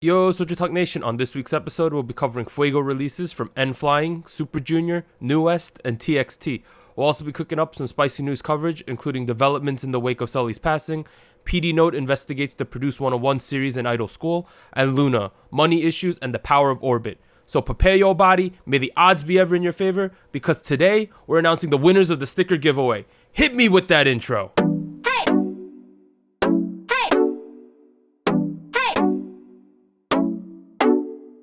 Yo, SojuTalk Nation. On this week's episode, we'll be covering Fuego releases from N.Flying, Super Junior, New West, and TXT. We'll also be cooking up some spicy news coverage, including developments in the wake of Sulli's passing, PD Note investigates the Produce 101 series in Idol School, and Luna, money issues and the power of Orbit. So prepare your body, may the odds be ever in your favor, because today, we're announcing the winners of the sticker giveaway. Hit me with that intro.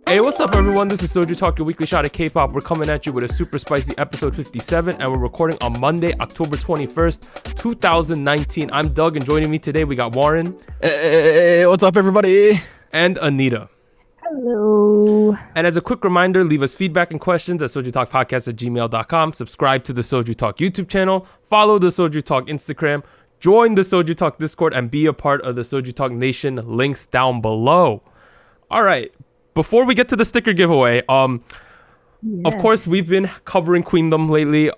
Hey, what's up everyone? This is SojuTalk, your weekly shot of K-pop. We're coming at you with a super spicy episode 57, and we're recording on Monday, October 21st, 2019. I'm Doug, and joining me today, we got Warren. Hey, what's up everybody? And Anita. Hello. And as a quick reminder, leave us feedback and questions at SojuTalkPodcast@gmail.com. Subscribe to the SojuTalk YouTube channel. Follow the SojuTalk Instagram. Join the SojuTalk Discord and be a part of the SojuTalk Nation. Links down below. All right. Before we get to the sticker giveaway, of course, we've been covering Queendom lately.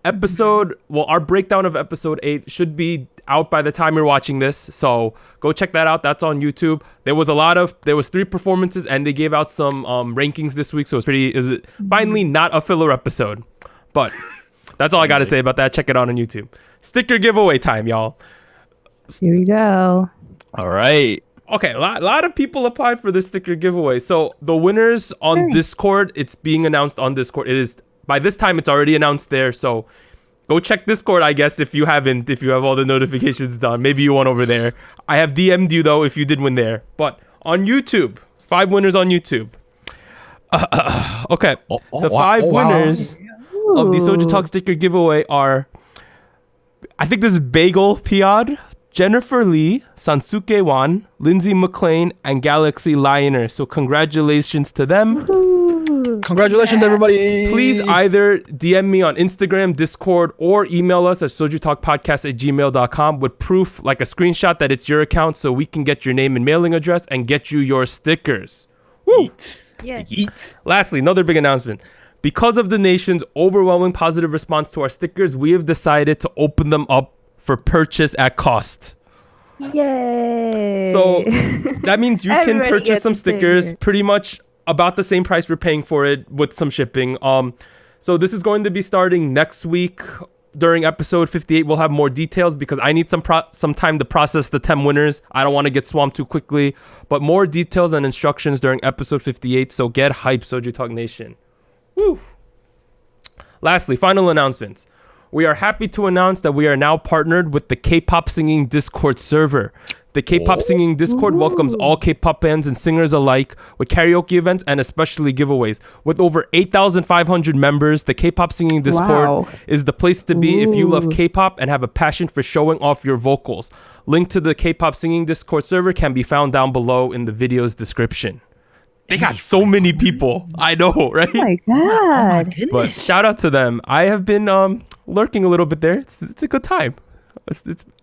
Our breakdown of episode 8 should be out by the time you're watching this. So go check that out. That's on YouTube. There was 3 performances and they gave out some rankings this week. So it was finally not a filler episode. But that's all I got to say about that. Check it out on YouTube. Sticker giveaway time, y'all. Here we go. All right. Okay, a lot of people applied for this sticker giveaway. So the winners on Discord, it's being announced on Discord. It is, by this time, it's already announced there. So go check Discord, I guess, if you have all the notifications done. Maybe you won over there. I have DM'd you, though, if you did win there. But on YouTube, 5 winners on YouTube. Okay, the 5 winners of the SojuTalk sticker giveaway are, I think this is Bagel Piad, Jennifer Lee, Sansuke Wan, Lindsay McLean, and Galaxy Lioner. So congratulations to them. Congratulations, everybody. Please either DM me on Instagram, Discord, or email us at SojuTalkPodcast@gmail.com with proof, like a screenshot that it's your account, so we can get your name and mailing address and get you your stickers. Woo! Yes. Lastly, another big announcement. Because of the nation's overwhelming positive response to our stickers, we have decided to open them up for purchase at cost. Yay. So that means you can Everybody purchase gets some a stickers sticker. pretty much about the same price we're paying for it with some shipping. So this is going to be starting next week. During episode 58, we'll have more details because I need some time to process the 10 winners. I don't want to get swamped too quickly, but more details and instructions during episode 58. So get hyped, SojuTalk Nation. Woo. Lastly, final announcements. We are happy to announce that we are now partnered with the K-pop Singing Discord server. The K-pop Singing Discord welcomes all K-pop fans and singers alike with karaoke events and especially giveaways. With over 8,500 members, the K-pop Singing Discord is the place to be if you love K-pop and have a passion for showing off your vocals. Link to the K-pop Singing Discord server can be found down below in the video's description. They got so many people. I know, right? Oh my god. But shout out to them. I have been lurking a little bit there. It's a good time.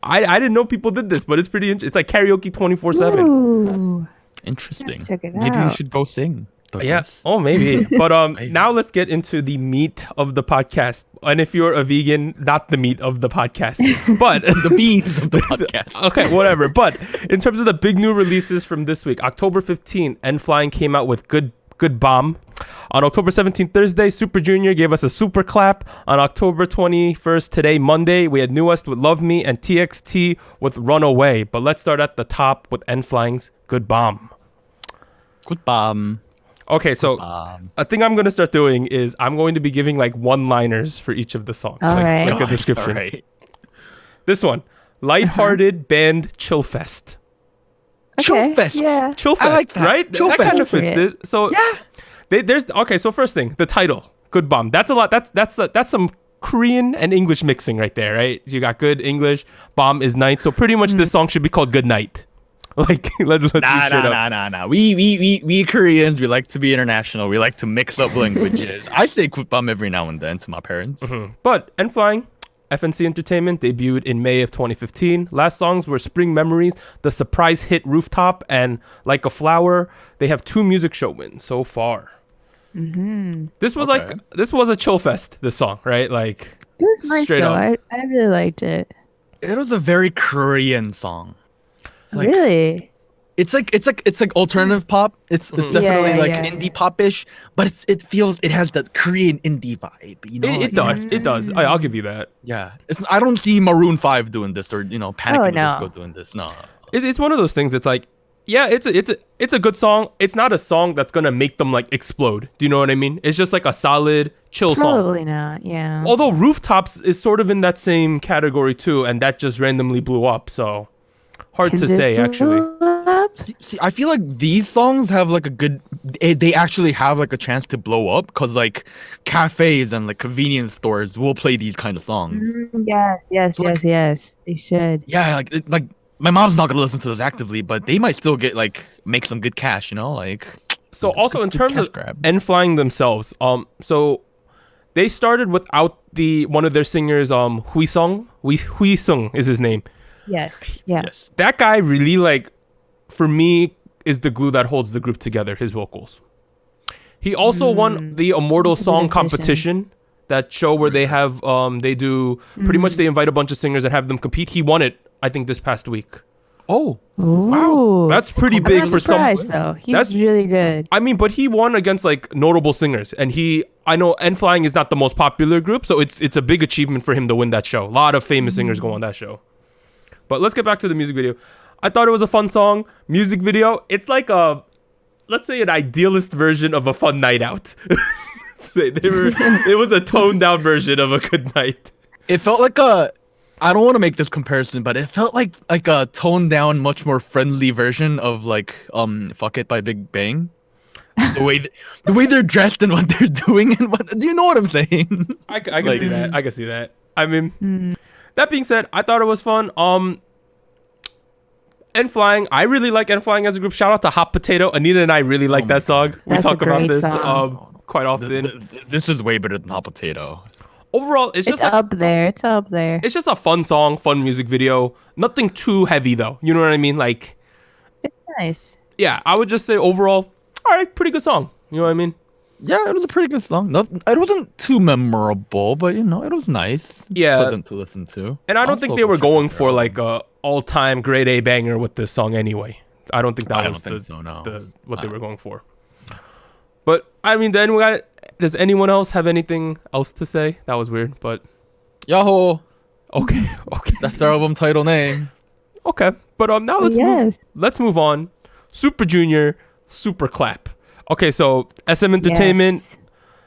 I didn't know people did this, but it's pretty interesting. It's like karaoke 24/7. Ooh. Interesting. Check it Maybe you out. should go sing. Yeah. Oh, maybe. But now let's get into the meat of the podcast. And if you're a vegan, not the meat of the podcast, but The beans of the podcast. okay, whatever. But in terms of the big new releases from this week, October 15th, N.Flying came out with Good Bomb. On October 17th, Thursday, Super Junior gave us a super clap. On October 21st, today, Monday, we had New West with Love Me and TXT with Runaway. But let's start at the top with N.Flying's Good Bomb. Good bomb. Okay, so a thing I'm going to start doing is I'm going to be giving like one-liners for each of the songs. All right. Like a description. All right. This one, lighthearted band Chill Fest. Okay. Chillfest. Yeah. Chill Fest, like that. right? Chill That Fest. kind of fits this. So there's okay. So first thing, the title, Good Bomb. That's a lot. That's some Korean and English mixing right there, right? You got good English, bomb is night. So pretty much this song should be called Good Night. Like let's be straight up. Nah. We Koreans, we like to be international. We like to mix up languages. I say good bomb every now and then to my parents. But N.Flying, FNC Entertainment debuted in May of 2015. Last songs were Spring Memories, the surprise hit Rooftop, and Like a Flower. They have 2 music show wins so far. This was this was a chill fest. This song, right? Like It was nice Straight though. up. I really liked it. It was a very Korean song. It's like, Really? it's like alternative pop. It's definitely like indie pop-ish, but it has that Korean indie vibe. You know, It does. I'll give you that. Yeah, I don't see Maroon 5 doing this or Panic at the no. Disco doing this. No. It's one of those things. It's like, yeah, it's a good song. It's not a song that's gonna make them like explode. Do you know what I mean? It's just like a solid chill song. Probably not. Yeah. Although Rooftops is sort of in that same category too, and that just randomly blew up. So hard to say actually. See, I feel like these songs have like a good. They actually have like a chance to blow up because like cafes and like convenience stores will play these kind of songs. Yes. They should. Yeah, like my mom's not gonna listen to this actively, but they might still make some good cash. Like. So also in terms of grab. N.Flying themselves, so they started without one of their singers, Hui Sung is his name. Yes. Yeah. Yes. That guy really for me is the glue that holds the group together. His vocals. He also won the Immortal Song competition, that show where they have they do pretty much they invite a bunch of singers and have them compete. He won it, I think, this past week. Oh, wow. That's pretty big for some. Though. He's really good. I mean, but he won against like notable singers, and I know N.Flying is not the most popular group, so it's a big achievement for him to win that show. A lot of famous singers go on that show. But let's get back to the music video. I thought it was a fun song. Music video, it's like let's say an idealist version of a fun night out. It was a toned down version of a good night. It felt like I don't want to make this comparison, but it felt like a toned down, much more friendly version of Fuck It by Big Bang. The way they're dressed and what they're doing and what, do you know what I'm saying? I can see that. I can see that. I mean, that being said, I thought it was fun. N.Flying, I really like N.Flying as a group. Shout out to Hot Potato. Anita and I really like that song. We talk about this quite often. This is way better than Hot Potato. Overall, it's just up there. It's up there. It's just a fun song, fun music video. Nothing too heavy though. You know what I mean? Like, it's nice. Yeah, I would just say overall, all right, pretty good song. You know what I mean? Yeah, it was a pretty good song. It wasn't too memorable, but it was nice. Yeah, pleasant to listen to. And I don't think they were going for like a all-time grade A banger with this song anyway. I don't think that was what they were going for. But I mean, does anyone else have anything else to say? That was weird, but Yahoo. Okay. That's their album title name. Okay, but now let's move on. Super Junior, Super Clap. Okay, so SM Entertainment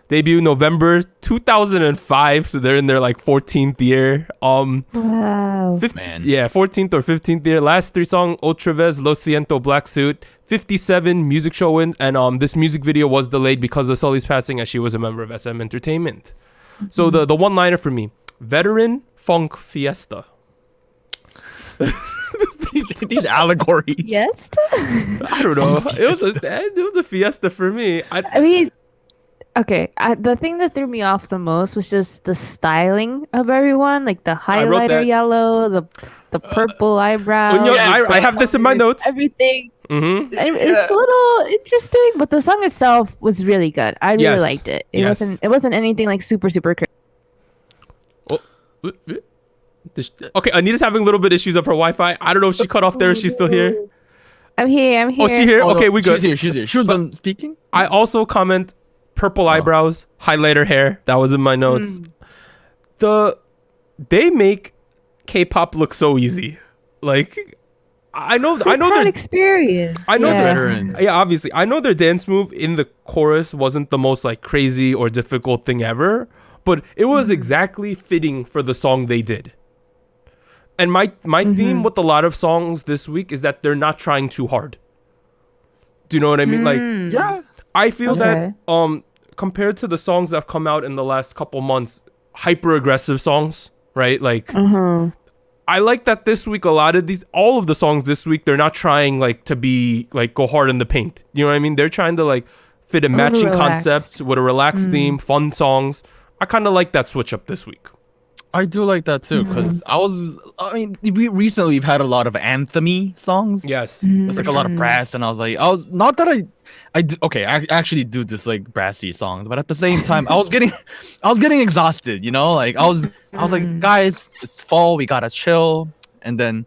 debut November 2005, so they're in their like 14th year. Wow. 14th or 15th year. Last 3 songs: Otra Vez, Lo Siento, Black Suit. 57 music show win, and this music video was delayed because of Sulli's passing, as she was a member of SM Entertainment. So the one liner for me: veteran funk fiesta. These allegories. Fiesta? I don't know. It was a fiesta for me. I mean, okay. The thing that threw me off the most was just the styling of everyone, like the highlighter yellow, the purple eyebrows. I have this in my notes. Everything. Mm-hmm. It's a little interesting, but the song itself was really good. I really liked it. It wasn't anything like super crazy. Okay, Anita's having a little bit issues of her Wi-Fi. I don't know if she cut off there or she's still here. I'm here. Oh, she's here? Okay, we good. She's here. She was done speaking. I also comment purple eyebrows, highlighter hair. That was in my notes. They make K-pop look so easy. Like, I know their experience. I know obviously. I know their dance move in the chorus wasn't the most like crazy or difficult thing ever, but it was exactly fitting for the song they did. And my theme with a lot of songs this week is that they're not trying too hard. Do you know what I mean? Like, yeah, I feel that compared to the songs that have come out in the last couple months, hyper aggressive songs, right? Like, I like that this week. All of the songs this week, they're not trying like to be like go hard in the paint. You know what I mean? They're trying to like fit a matching concept with a relaxed theme, fun songs. I kind of like that switch up this week. I do like that too, because we've had a lot of anthem-y songs. Yes. With like a lot of brass, and I actually do dislike brassy songs, but at the same time, I was getting exhausted, you know? Like I was like, guys, it's fall, we gotta chill. And then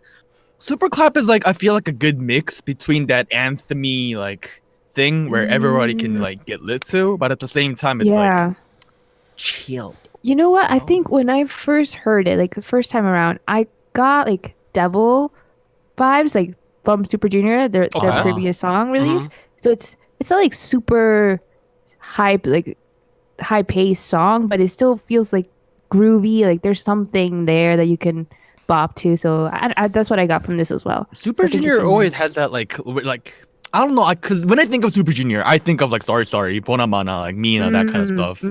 Super Clap is like I feel like a good mix between that anthemy like thing where everybody can like get lit to, but at the same time it's like chill. You know what? I think when I first heard it, like the first time around, I got like Devil vibes, like from Super Junior, their previous song release. So it's not like super hype, like high paced song, but it still feels like groovy. Like there's something there that you can bop to. So I that's what I got from this as well. Super Junior always has that like I don't know, because when I think of Super Junior, I think of like Sorry, Bonamana, like Mina, that kind of stuff.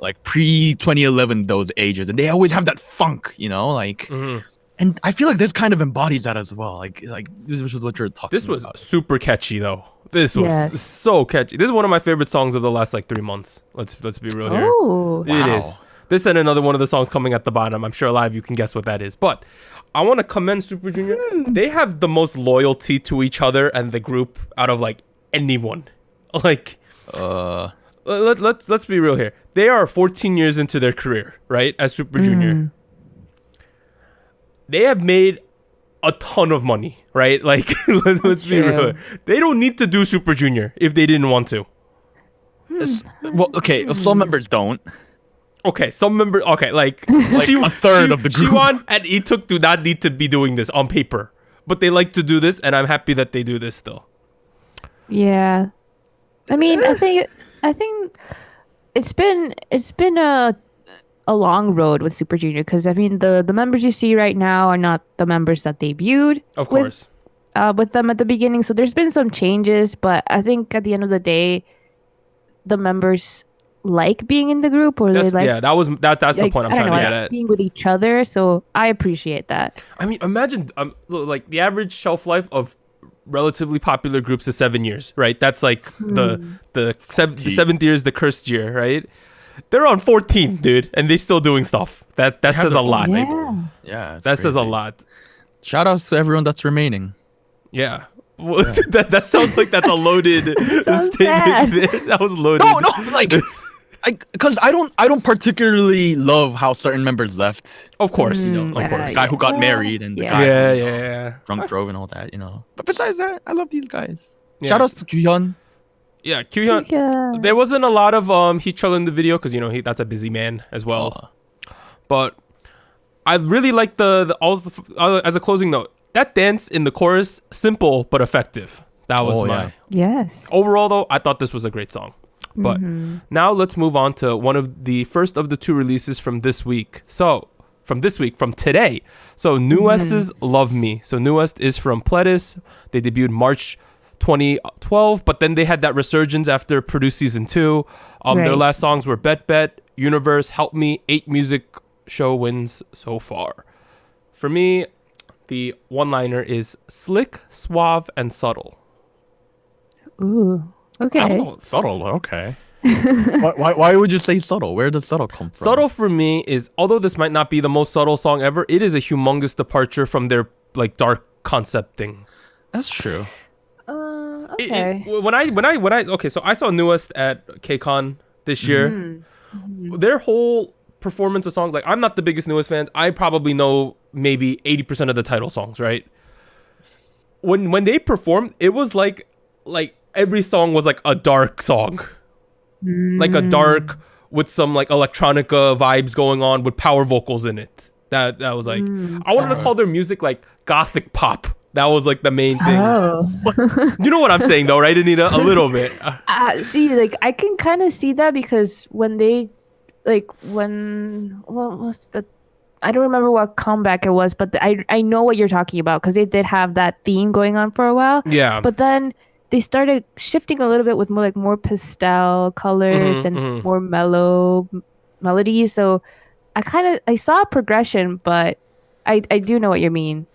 Like pre-2011, those ages. And they always have that funk, you know? Like, and I feel like this kind of embodies that as well. Like this was what you're talking about. This was super catchy, though. This was so catchy. This is one of my favorite songs of the last, like, 3 months. Let's be real here. Oh, It is. This and another one of the songs coming at the bottom. I'm sure a lot of you can guess what that is. But I want to commend Super Junior. They have the most loyalty to each other and the group out of like anyone. Like, let's be real here. They are 14 years into their career, right? As Super Junior. They have made a ton of money, right? Like, let's be real. They don't need to do Super Junior if they didn't want to. Well, okay, some members don't. Okay, some members. Okay, like a third of the group. Siwon and Ituk do not need to be doing this on paper, but they like to do this, and I'm happy that they do this still. Yeah, I mean, I think it's been a long road with Super Junior, because I mean the members you see right now are not the members that debuted. Of course. With them at the beginning, so there's been some changes, but I think at the end of the day, the members like being in the group, or they like that's the point I'm trying to get at. Being with each other, so I appreciate that. I mean, imagine like the average shelf life of relatively popular groups is 7 years, right? That's like the 7th year is the cursed year, right? They're on 14, dude, and they still doing stuff. That says a lot. Yeah, that says a lot. Shout outs to everyone that's remaining. Yeah. That sounds like that's a loaded statement. That was loaded. No, like, because I don't particularly love how certain members left. Of course, of course. The guy who got married and the guy who drunk drove and all that, you know. But besides that, I love these guys. Shout outs to Kyuhyun. Yeah, Kyuhyun. There wasn't a lot of Heechul in the video because you know that's a busy man as well. But I really like the as a closing note. That dance in the chorus, simple but effective. That was overall though, I thought this was a great song. But now let's move on to one of the first of the 2 releases from this week. So from today. So NU'EST's Love Me. So NU'EST is from Pledis. They debuted March 2012, but then they had that resurgence after Produce Season 2. Their last songs were Bet Bet, Universe, Help Me, 8 Music Show wins so far. For me, the one-liner is slick, suave, and subtle. Ooh, okay. I don't know, subtle, okay. why would you say subtle? Where does subtle come from? Subtle for me is, although this might not be the most subtle song ever, it is a humongous departure from their like dark concept thing. That's true. Okay. So I saw NU'EST at KCON this year. Their whole performance of songs, like I'm not the biggest NU'EST fans. I probably know maybe 80% of the title songs, right? When they performed, it was like every song was like a dark song. Like a dark with some like electronica vibes going on with power vocals in it. That was like I wanted to call their music like gothic pop. That was like the main thing. You know what I'm saying though, right, Anita? A little bit. See, like I can kind of see that because when they what was the, I don't remember what comeback it was, but I know what you're talking about because they did have that theme going on for a while. Yeah. But then they started shifting a little bit with more pastel colors and more mellow melodies. So I saw a progression, but I do know what you mean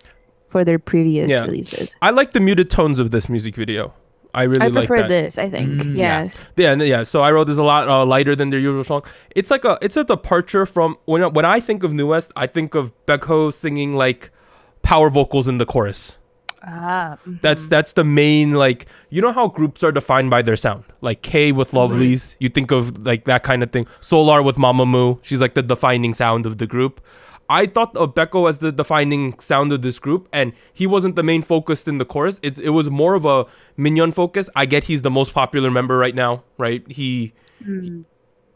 for their previous releases. I like the muted tones of this music video. I prefer this, I think. Yes. Yeah. So I wrote this a lot lighter than their usual song. It's a departure from when I think of NU'EST, I think of Baekho singing like power vocals in the chorus. That's the main, like, you know how groups are defined by their sound, like K with Lovelyz, you think of like that kind of thing. Solar with Mamamoo, she's like the defining sound of the group. I thought of Becco as the defining sound of this group, and he wasn't the main focus in the chorus. It was more of a Mignon focus. I get he's the most popular member right now, right?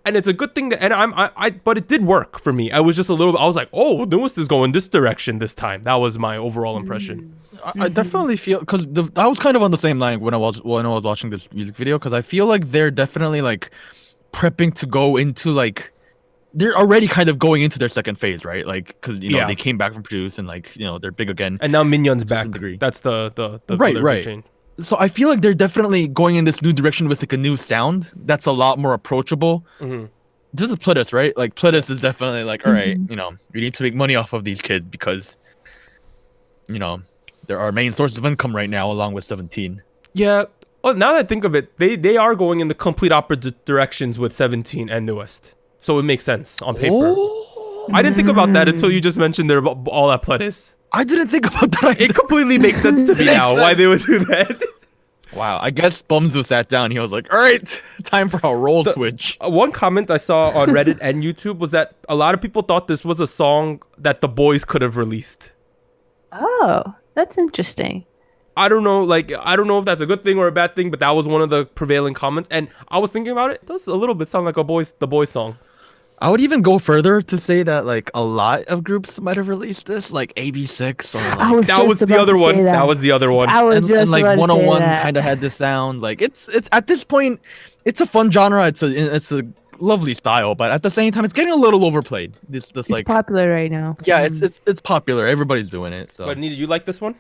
And it's a good thing that, and but it did work for me. I was just a little, I was like, oh, Newest is going this direction this time. That was my overall impression. I definitely feel, because I was kind of on the same line when I was watching this music video, because I feel like they're definitely like prepping to go into like, they're already kind of going into their second phase, right? Like, because they came back from Produce and like they're big again. And now Mignon's back. That's the right. change. So I feel like they're definitely going in this new direction with like a new sound that's a lot more approachable. This is Plittis, right? Like Plittis is definitely like, all right, we need to make money off of these kids because they're our main source of income right now, along with 17. Yeah. Well, now that I think of it, they are going in the complete opposite directions with 17 and Newest. So it makes sense on paper. I didn't think about that until you just mentioned they're all at Plittis. I didn't think about that either. It completely makes sense to me now why they would do that. Wow, I guess Bumzu sat down. He was like, all right, time for a role switch. One comment I saw on Reddit and YouTube was that a lot of people thought this was a song that the boys could have released. Oh, that's interesting. I don't know if that's a good thing or a bad thing, but that was one of the prevailing comments. And I was thinking about it. It does a little bit sound like the boys song. I would even go further to say that like a lot of groups might have released this, like AB6 or like that was the other one. That was the other one. I was just like about to 101 say that. kind of had this sound. Like it's at this point, it's a fun genre. It's a lovely style, but at the same time, it's getting a little overplayed. It's like popular right now. Yeah, it's popular. Everybody's doing it. So. But Nita, you like this one?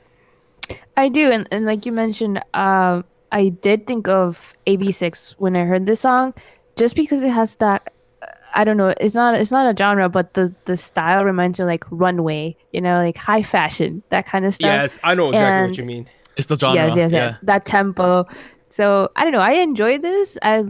I do, and like you mentioned, I did think of AB6 when I heard this song, just because it has that. I don't know. It's not a genre, but the style reminds me of like runway. Like high fashion, that kind of stuff. Yes, I know exactly what you mean. It's the genre. Yes. That tempo. So I don't know. I enjoy this. I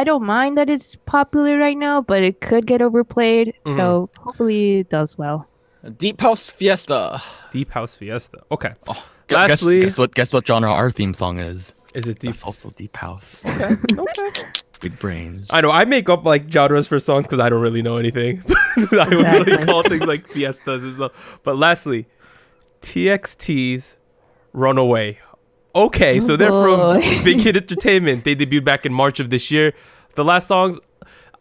don't mind that it's popular right now, but it could get overplayed. So hopefully it does well. Deep House Fiesta. Deep House Fiesta. Okay. Oh, Lastly, guess what genre our theme song is? Is it deep? It's also Deep House. Okay. Big brains. I know. I make up like genres for songs because I don't really know anything. I would really call things like fiestas and stuff. But lastly, TXT's Runaway. Okay, so they're from Big Hit Entertainment. They debuted back in March of this year. The last songs,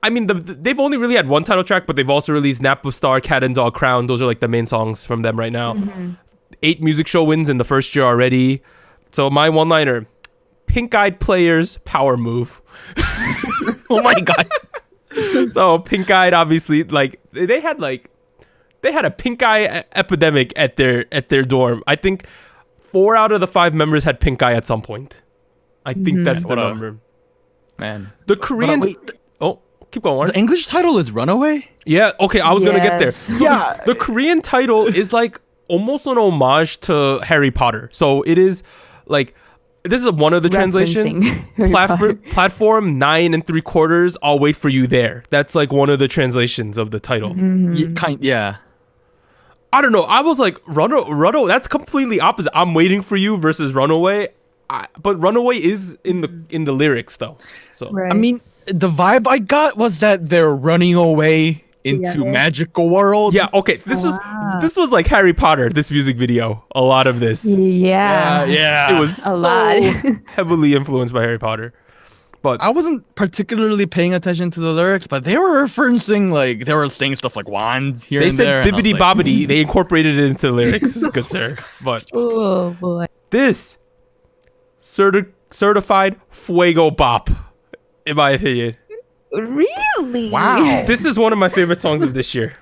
I mean, they've only really had one title track, but they've also released Nap of Star, Cat and Dog Crown. Those are like the main songs from them right now. 8 music show wins in the first year already. So my one-liner, Pink-Eyed Players Power Move. Oh my god. So Pink-Eyed, obviously, like they had a pink eye epidemic at their dorm. I think 4 out of the 5 members had pink eye at some point. I think that's the number. Man. The Korean. Oh, keep going. The English title is Runaway? Yeah. Okay, I was gonna get there. So yeah. The Korean title is like almost an homage to Harry Potter. So it is like. This is one of the translations. Platform 9 3/4. I'll wait for you there. That's like one of the translations of the title. Yeah. I don't know. I was like, Runaway. That's completely opposite. I'm waiting for you versus Runaway. But Runaway is in the lyrics though. So Right. I mean, the vibe I got was that they're running away into magical world. yeah. Okay. This was like Harry Potter. This music video. A lot of this. Yeah. Yeah. It was A lot. heavily influenced by Harry Potter. But I wasn't particularly paying attention to the lyrics, but they were referencing they were saying stuff like wands here they and there. said bibbidi bobbidi. They incorporated it into the lyrics. Good sir. But Oh boy. this certified fuego bop, in my opinion. Really? Wow. This is one of my favorite songs of this year.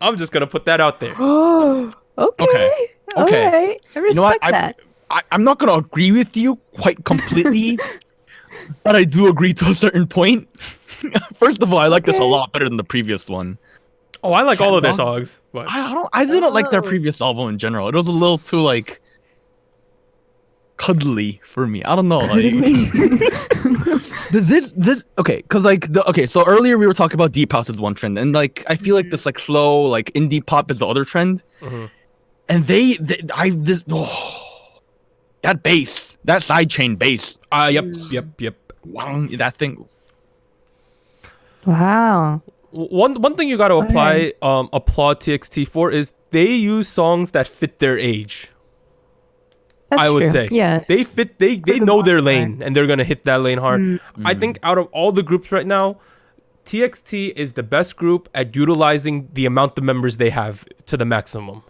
I'm just gonna put that out there. Oh. Okay. Okay. All right. I respect You know what? that. I'm not gonna agree with you quite completely, but I do agree to a certain point. First of all, I like this a lot better than the previous one. Oh, I like all of their songs, but I didn't like their previous album in general. It was a little too cuddly for me. I don't know. This okay, cause so earlier we were talking about deep house as one trend, and I feel like this slow indie pop is the other trend, and that bass, that sidechain bass. Yep. Wow, that thing. Wow. One thing you got to applaud TXT for is they use songs that fit their age. That's I would true. say Yes. they fit. They know their lane and they're gonna hit that lane hard. Mm. I think out of all the groups right now, TXT is the best group at utilizing the amount of members they have to the maximum.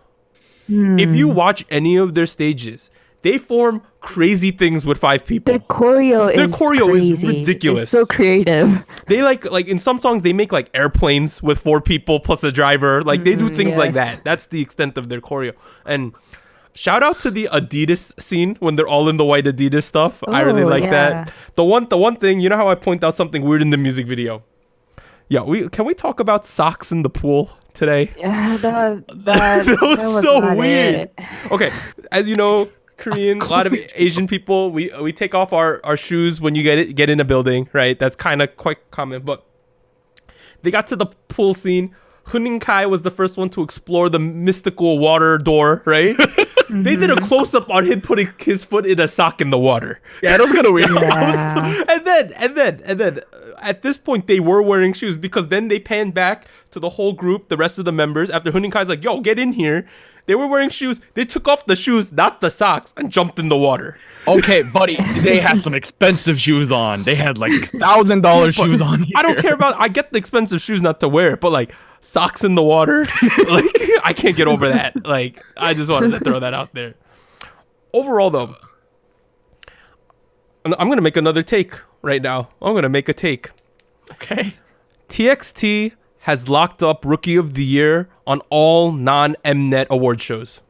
If you watch any of their stages, they form crazy things with 5 people. Their choreo is crazy. Ridiculous. It's so creative. They like in some songs they make like airplanes with 4 people plus a driver. Like they do things like yes. that. That's the extent of their choreo. And shout out to the Adidas scene when they're all in the white Adidas stuff. I really like that. The one thing, you know how I point out something weird in the music video? Yeah, can we talk about socks in the pool today? Yeah, that was so not weird. it. Okay, as you know, Korean, a lot of Asian people, we take off our shoes when you get in a building, right? That's kind of quite common. But they got to the pool scene. Kai was the first one to explore the mystical water door, right? They did a close-up on him putting his foot in a sock in the water. Yeah, that was kind of weird. Yeah. And then at this point they were wearing shoes because then they panned back to the whole group, the rest of the members. After Kai's like, yo, get in here. They were wearing shoes. They took off the shoes, not the socks, and jumped in the water. Okay, buddy, they had some expensive shoes on. They had like $1,000 shoes on. I don't care about. I get the expensive shoes not to wear, but like socks in the water, like I can't get over that. Like I just wanted to throw that out there. Overall, though, I'm gonna make another take right now. I'm gonna make a take. Okay. TXT has locked up Rookie of the Year on all non-Mnet award shows.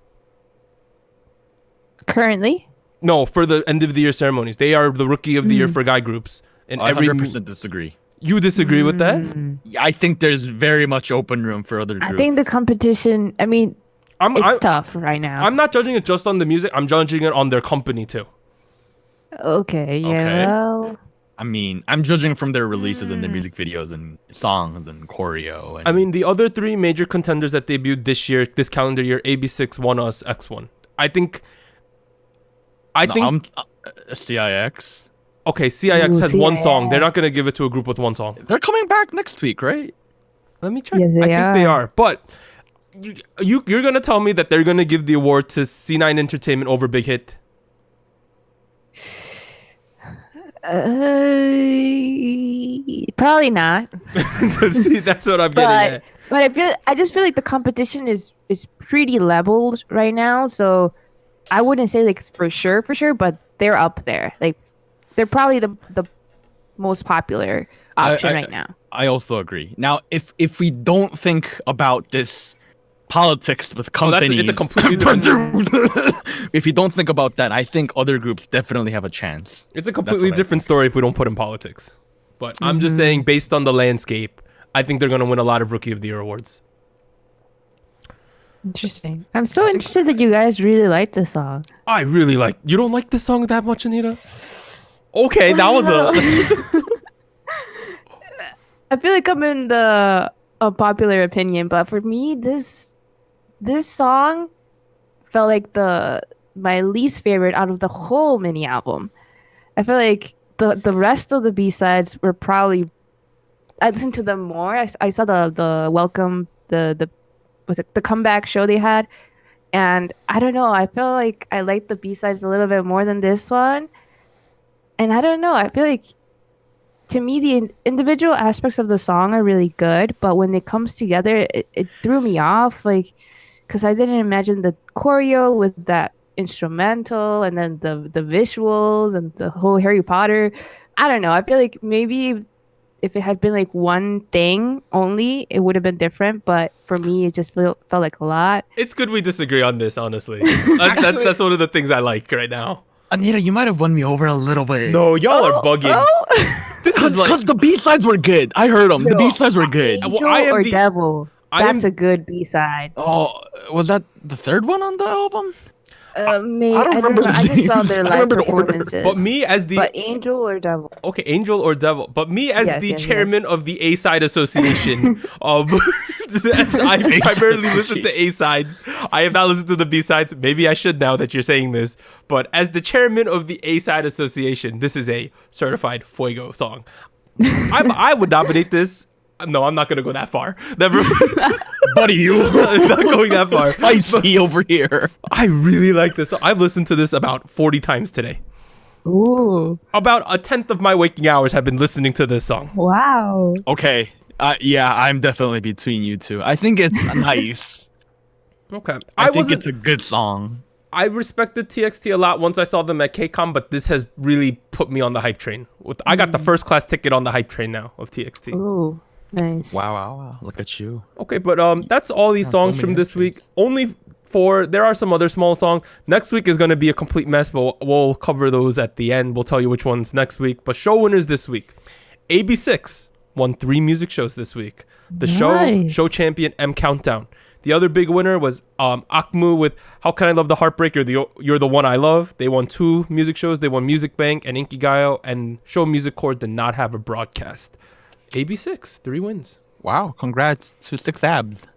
Currently? No, for the end of the year ceremonies. They are the Rookie of the Year for guy groups. And I 100% disagree. You disagree with that? I think there's very much open room for other groups. I think the competition, I mean, it's tough right now. I'm not judging it just on the music. I'm judging it on their company too. Okay, yeah, Okay. well... I mean, I'm judging from their releases and their music videos and songs and choreo. And I mean, the other 3 major contenders that debuted this calendar year, AB6, One Us, X1. I think... CIX. Okay, CIX Ooh, has one song. CIX. They're not going to give it to a group with one song. They're coming back next week, right? Let me check. Yes, I they think they are. are. But you're going to tell me that they're going to give the award to C9 Entertainment over Big Hit? Probably not. See, that's what I'm getting at. But I just feel like the competition is pretty leveled right now. So I wouldn't say like for sure, but they're up there. Like they're probably the most popular option right now. I also agree. Now, if we don't think about this politics with companies, it's a completely different. If you don't think about that, I think other groups definitely have a chance. It's a completely different story if we don't put in politics. But I'm just saying, based on the landscape, I think they're going to win a lot of Rookie of the Year awards. Interesting. I'm so interested that you guys really like this song. I really like. You don't like this song that much, Anita? Okay, that was a. I feel like I'm in the unpopular opinion, but for me, this song felt like my least favorite out of the whole mini album. I feel like the rest of the B-sides were probably, I listened to them more. I saw the welcome, the comeback show they had, and I don't know, I feel like I liked the B-sides a little bit more than this one. And I don't know, I feel like to me the individual aspects of the song are really good, but when it comes together it threw me off, like, because I didn't imagine the choreo with that instrumental and then the visuals and the whole Harry Potter. I don't know, I feel like maybe if it had been like one thing only, it would have been different, but for me it just felt like a lot. It's good we disagree on this, honestly. That's one of the things I like right now. Anita, you might have won me over a little bit. No, y'all are bugging. This is like, because the B-sides were good. I heard them. The B-sides were good. Angel I am or the- Devil. I That's am- a good B-side. Oh, was that the third one on the album? Maybe, I don't remember the I just saw names. their I live remember the order. performances. but me as the But Angel or Devil? okay, Angel or Devil. But me as Yes, the yes, chairman of the A-Side Association, as I primarily listen to A-Sides. I have not listened to the B-Sides. Maybe I should now that you're saying this. But as the chairman of the A-Side Association, this is a certified fuego song. I would nominate this No, I'm not gonna go that far. Never. Buddy, you. I'm not going that far. I see over here. I really like this. I've listened to this about 40 times today. Ooh. About a tenth of my waking hours have been listening to this song. Wow. Okay. Yeah, I'm definitely between you two. I think it's nice. Okay. I think it's a good song. I respected TXT a lot once I saw them at KCON, but this has really put me on the hype train. I got the first class ticket on the hype train now of TXT. Ooh. Nice. Wow. Look at you. Okay, but that's all these songs from this week. Only there are some other small songs. Next week is going to be a complete mess, but we'll cover those at the end. We'll tell you which ones next week. But show winners this week. AB6 won 3 music shows this week. The show champion M Countdown. The other big winner was Akmu with How Can I Love the Heartbreak? You're the One I Love. They won 2 music shows. They won Music Bank and Inkigayo, and Show Music Core did not have a broadcast. AB6, 3 wins. Wow, congrats to 6 abs.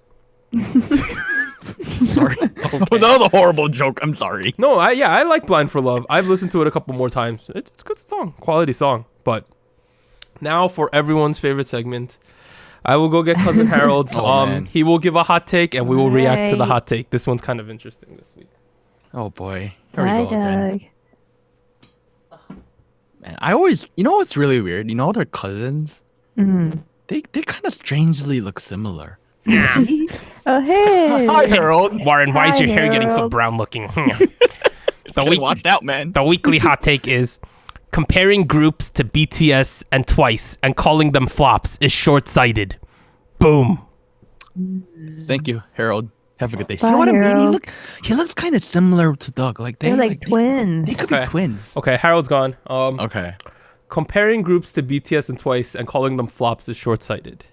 Sorry. Okay. That was a horrible joke. I'm sorry. No, I like Blind for Love. I've listened to it a couple more times. It's a good song, quality song. But now for everyone's favorite segment, I will go get Cousin Harold. He will give a hot take, and we will react to the hot take. This one's kind of interesting this week. Oh boy. Here Hi, we go again. Doug. Man, I always, you know what's really weird? You know they're cousins? Mm. They kind of strangely look similar. Oh, hey. Hi, Harold. Warren, why is Hi, your hair getting so Harold. brown looking? Watch out, man. The weekly hot take is comparing groups to BTS and Twice and calling them flops is short-sighted. Boom. Thank you, Harold. Have a good day. Bye, See what I mean? Harold. He looks kind of similar to Doug. They're like twins. They could be twins. Okay, Harold's gone. Okay. Comparing groups to BTS and Twice and calling them flops is short-sighted.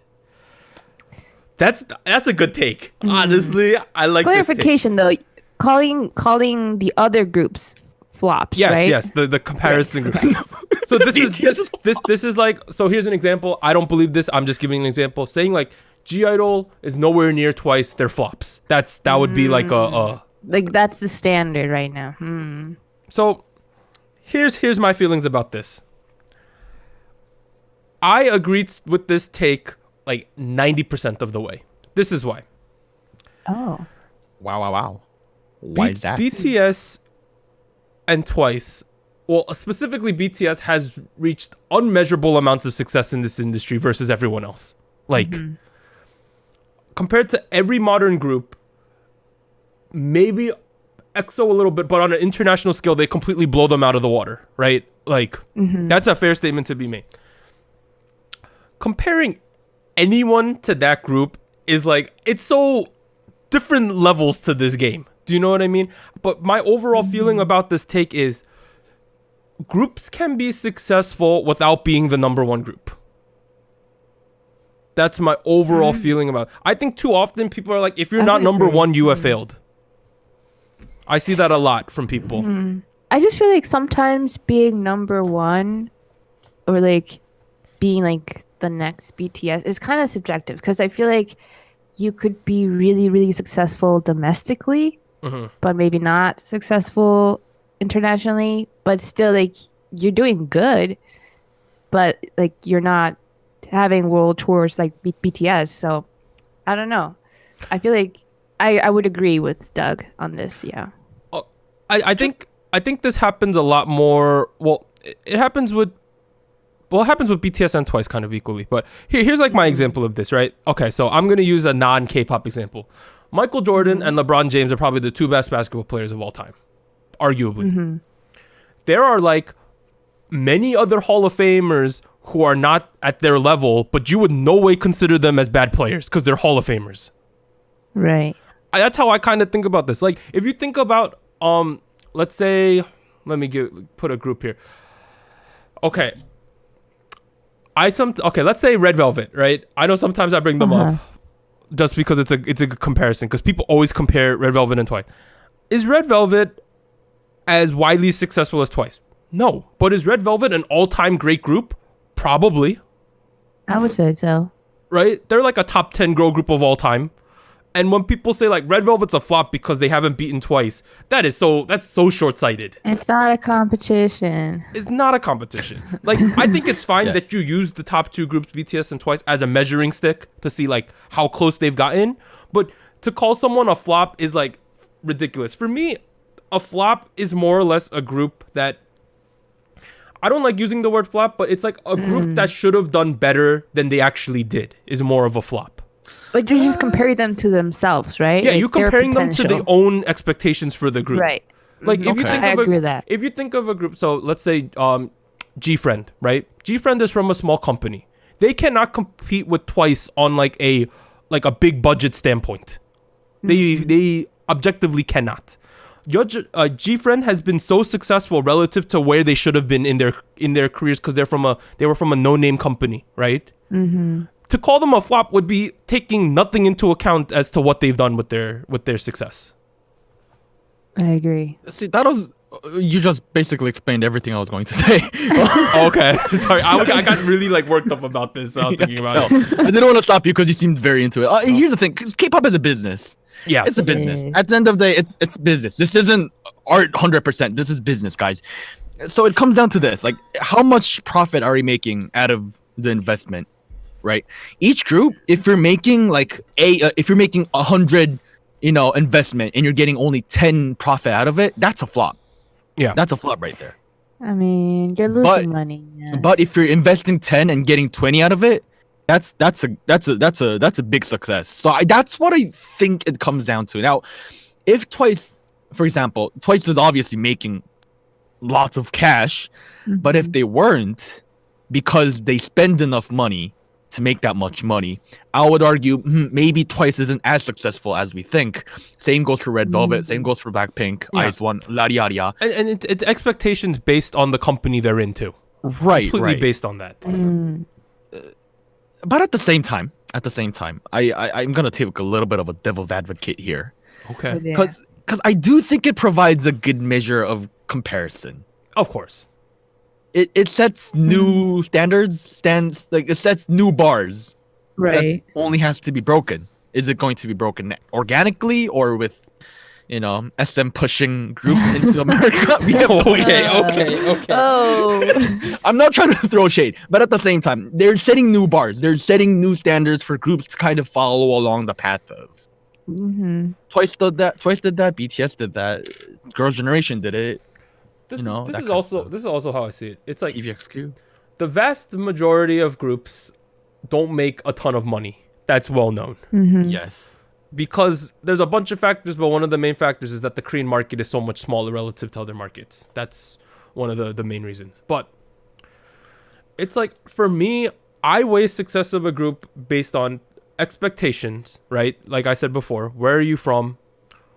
That's a good take. Honestly, I like this take. Clarification though, calling the other groups flops. Yes, right? yes, the comparison group. So this is like, so here's an example. I don't believe this. I'm just giving an example. Saying like G-Idol is nowhere near Twice. They're flops. That would be like a like that's the standard right now. So here's my feelings about this. I agreed with this take like 90% of the way. This is why. Oh. Wow. Why is that? BTS and Twice, well, specifically BTS has reached unmeasurable amounts of success in this industry versus everyone else. Like, compared to every modern group, maybe EXO a little bit, but on an international scale, they completely blow them out of the water, right? Like, that's a fair statement to be made. Comparing anyone to that group is like, it's so different levels to this game. Do you know what I mean? But my overall feeling about this take is groups can be successful without being the number one group. That's my overall feeling about it. I think too often people are like, if you're not number one, you have failed. I see that a lot from people. I just feel like sometimes being number one or like being like the next BTS is kind of subjective, because I feel like you could be really, really successful domestically, but maybe not successful internationally, but still like you're doing good, but like you're not having world tours like BTS. So I don't know. I feel like I would agree with Doug on this. Yeah. I think this happens a lot more. Well, it happens with BTS and Twice kind of equally. But here's like my example of this, right? Okay, so I'm going to use a non-K-pop example. Michael Jordan and LeBron James are probably the 2 best basketball players of all time, arguably. There are like many other Hall of Famers who are not at their level, but you would no way consider them as bad players because they're Hall of Famers. Right. That's how I kind of think about this. Like, if you think about, let's say, put a group here. Okay. Let's say Red Velvet, right? I know sometimes I bring them up just because it's a good comparison, because people always compare Red Velvet and Twice. Is Red Velvet as widely successful as Twice? No. But is Red Velvet an all-time great group? Probably. I would say so. Right? They're like a top 10 girl group of all time. And when people say like Red Velvet's a flop because they haven't beaten twice, that's so short-sighted. It's not a competition. It's not a competition. Like, I think it's fine Yes. that you use the top two groups, BTS and Twice, as a measuring stick to see like how close they've gotten. But to call someone a flop is like ridiculous. For me, a flop is more or less a group that, I don't like using the word flop, but it's like a group that should have done better than they actually did is more of a flop. But you're just comparing them to themselves, right? Yeah, Like, you're their comparing them to their potential. own expectations for the group. Right. Like if you Okay. think I of agree with that. if you think of a group, so let's say G-Friend, right? G-Friend is from a small company. They cannot compete with Twice on like a big budget standpoint. They objectively cannot. Your G-Friend has been so successful relative to where they should have been in their careers because they were from a no-name company, right? Mm-hmm. To call them a flop would be taking nothing into account as to what they've done with their success. I agree. See, that was you just basically explained everything I was going to say. Okay, sorry, I got really like worked up about this. So I was thinking about it. I didn't want to stop you because you seemed very into it. Here's the thing: 'cause K-pop is a business. Yes, It's a business. is. At the end of the day, it's business. This isn't art 100%. This is business, guys. So it comes down to this: like, how much profit are we making out of the investment? Right. Each group, if you're making like if you're making 100, investment and you're getting only 10 profit out of it, that's a flop. Yeah. That's a flop right there. I mean, you're losing money. Yes. But if you're investing 10 and getting 20 out of it, that's a big success. So that's what I think it comes down to. Now, if Twice, for example, Twice is obviously making lots of cash, but if they weren't, because they spend enough money to make that much money, I would argue maybe Twice isn't as successful as we think. Same goes for Red Velvet, same goes for Blackpink, Yeah. IZ*ONE, Lariaria. and it's expectations based on the company they're into. Right, Completely right. based on that. But at the same time, I'm gonna take a little bit of a devil's advocate here, Okay. Yeah. because I do think it provides a good measure of comparison. Of course. It sets new it sets new bars Right. that only has to be broken. Is it going to be broken organically or with, SM pushing groups into America? We have no idea. Okay. Oh. I'm not trying to throw shade, but at the same time, they're setting new bars. They're setting new standards for groups to kind of follow along the path of. Mm-hmm. Twice did that. BTS did that. Girls' Generation did it. This that is kind of also stuff. this is also how I see it. It's like TVXQ. the vast majority of groups don't make a ton of money. That's well known. Yes. Because there's a bunch of factors, but one of the main factors is that the Korean market is so much smaller relative to other markets. That's one of the main reasons. But it's like, for me, I weigh success of a group based on expectations, right? Like I said before, where are you from?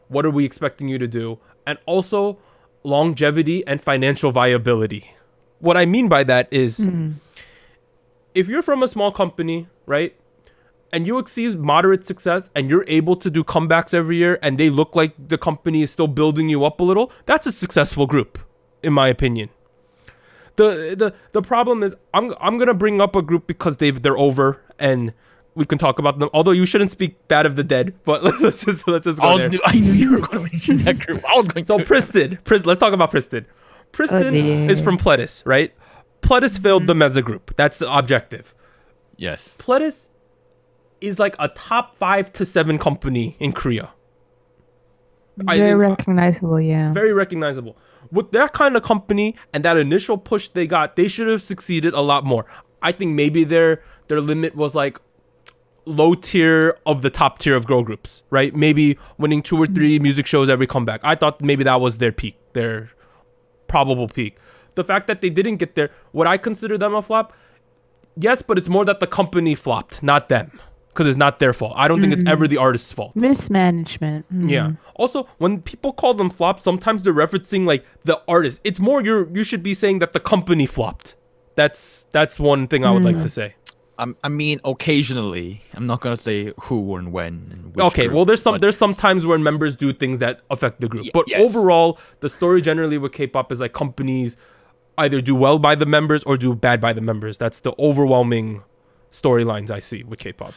What are we expecting you to do? And also longevity and financial viability. What I mean by that is, if you're from a small company, right, and you exceed moderate success and you're able to do comebacks every year and they look like the company is still building you up a little, that's a successful group, in my opinion. The problem is, I'm gonna bring up a group because they're over and we can talk about them. Although you shouldn't speak bad of the dead, but let's just go there. I knew you were going to mention that group. I was going So to. Pristin, let's talk about Pristin. Pristin dear. is from Pledis, right? Pledis failed them as a group. That's the objective. Yes. Pledis is like a top 5 to 7 company in Korea. Very recognizable, yeah. Very recognizable. With that kind of company and that initial push they got, they should have succeeded a lot more. I think maybe their limit was like low tier of the top tier of girl groups, right? Maybe winning 2 or 3 music shows every comeback. I thought maybe that was their peak, their probable peak. The fact that they didn't get there, would I consider them a flop? Yes, but it's more that the company flopped, not them. Because it's not their fault. I don't think it's ever the artist's fault. Mismanagement. Yeah. Also, when people call them flops, sometimes they're referencing like the artist. It's more you should be saying that the company flopped. That's one thing I would like to say. I mean, occasionally. I'm not gonna say who and when. And which Okay, group, well, there's but some times where members do things that affect the group. But yes. overall, the story generally with K-pop is like companies either do well by the members or do bad by the members. That's the overwhelming storylines I see with K-pop.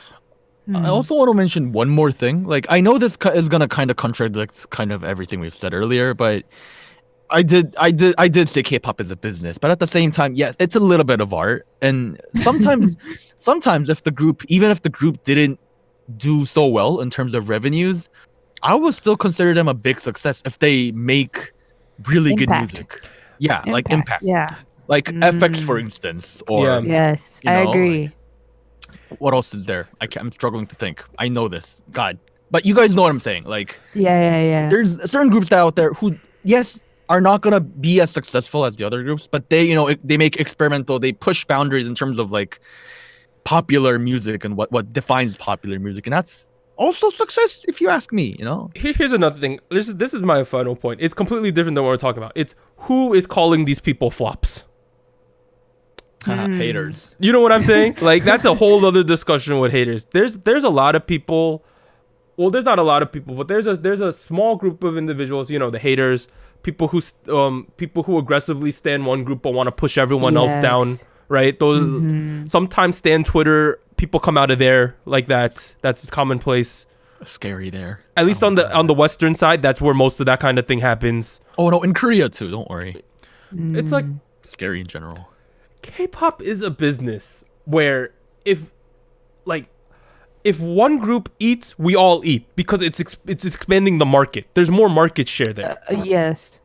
I also want to mention one more thing. Like, I know this is gonna kind of contradict kind of everything we've said earlier, but I did say K-pop is a business, but at the same time, yeah, it's a little bit of art. And sometimes if the group, even if the group didn't do so well in terms of revenues, I would still consider them a big success if they make really good music. Yeah, like impact. Yeah. Like FX, for instance, or yes, I agree. Like, what else is there? I'm struggling to think. I know this, God, but you guys know what I'm saying. Like, yeah. There's certain groups out there who, yes, are not gonna be as successful as the other groups, but they, they make experimental. They push boundaries in terms of like popular music and what defines popular music, and that's also success, if you ask me. Here's another thing. This is my final point. It's completely different than what we're talking about. It's who is calling these people flops. Haters. You know what I'm saying? Like, that's a whole other discussion with haters. There's a lot of people. Well, there's not a lot of people, but there's a small group of individuals. The haters, people who aggressively stand one group but want to push everyone else down. Right? Those sometimes stand Twitter. People come out of there like that. That's commonplace. Scary there. At least on the Western side, that's where most of that kind of thing happens. Oh no, in Korea too. Don't worry. It's like scary in general. K-pop is a business where if one group eats, we all eat because it's expanding the market. There's more market share there. Yes.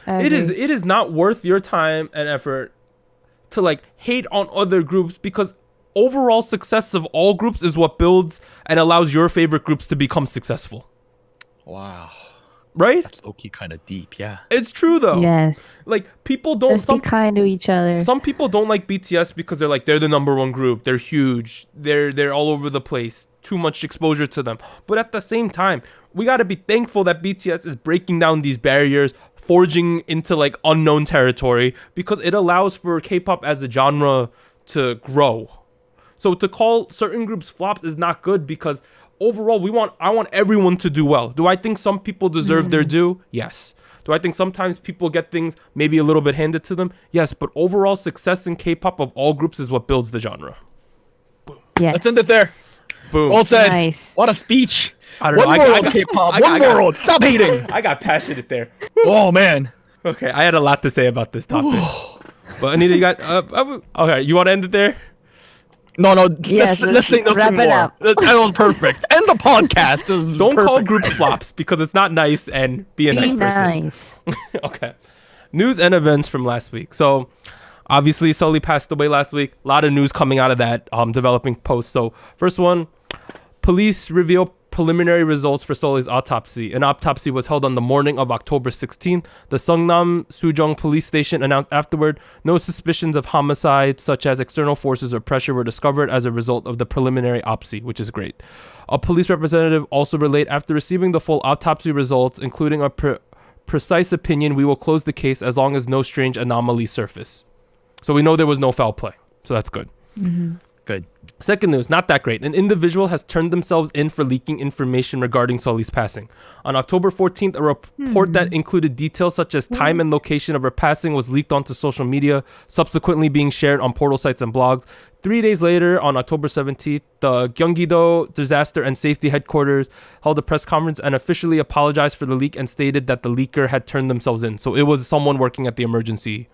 It is not worth your time and effort to like hate on other groups, because overall success of all groups is what builds and allows your favorite groups to become successful. Wow. Right? That's low-key kind of deep, yeah. It's true though. Yes. Like, people don't. Let's be kind to each other. Some people don't like BTS because they're the number one group. They're huge. They're all over the place. Too much exposure to them. But at the same time, we got to be thankful that BTS is breaking down these barriers, forging into like unknown territory, because it allows for K-pop as a genre to grow. So to call certain groups flops is not good, because overall I want everyone to do well. Do I think some people deserve their due? Yes. Do I think sometimes people get things maybe a little bit handed to them? Yes. But overall success in K-pop of all groups is what builds the genre. Boom. Yes. Let's end it there. Boom. Well said. Nice. What a speech. I don't know. One world, K-pop. One world. Stop hating. I got passionate there. Oh man. Okay, I had a lot to say about this topic. But Anita, you got okay, you want to end it there? No. Yes, let's say nothing wrap it more. up. That was perfect. End the podcast. Don't call groups flops, because it's not nice, and be a nice person. Nice. Okay. News and events from last week. So obviously Sulli passed away last week. A lot of news coming out of that developing post. So first one, police reveal preliminary results for Sulli's autopsy. An autopsy was held on the morning of October 16th. The Seongnam Sujong police station announced afterward no suspicions of homicide, such as external forces or pressure, were discovered as a result of the preliminary autopsy, which is great. A police representative also relayed, after receiving the full autopsy results, including a precise opinion, we will close the case as long as no strange anomalies surface. So we know there was no foul play. So that's good. Good. Second news, not that great. An individual has turned themselves in for leaking information regarding Sulli's passing. On October 14th, a report that included details such as time and location of her passing was leaked onto social media, subsequently being shared on portal sites and blogs. 3 days later, on October 17th, the Gyeonggi-do Disaster and Safety Headquarters held a press conference and officially apologized for the leak and stated that the leaker had turned themselves in. So it was someone working at the emergency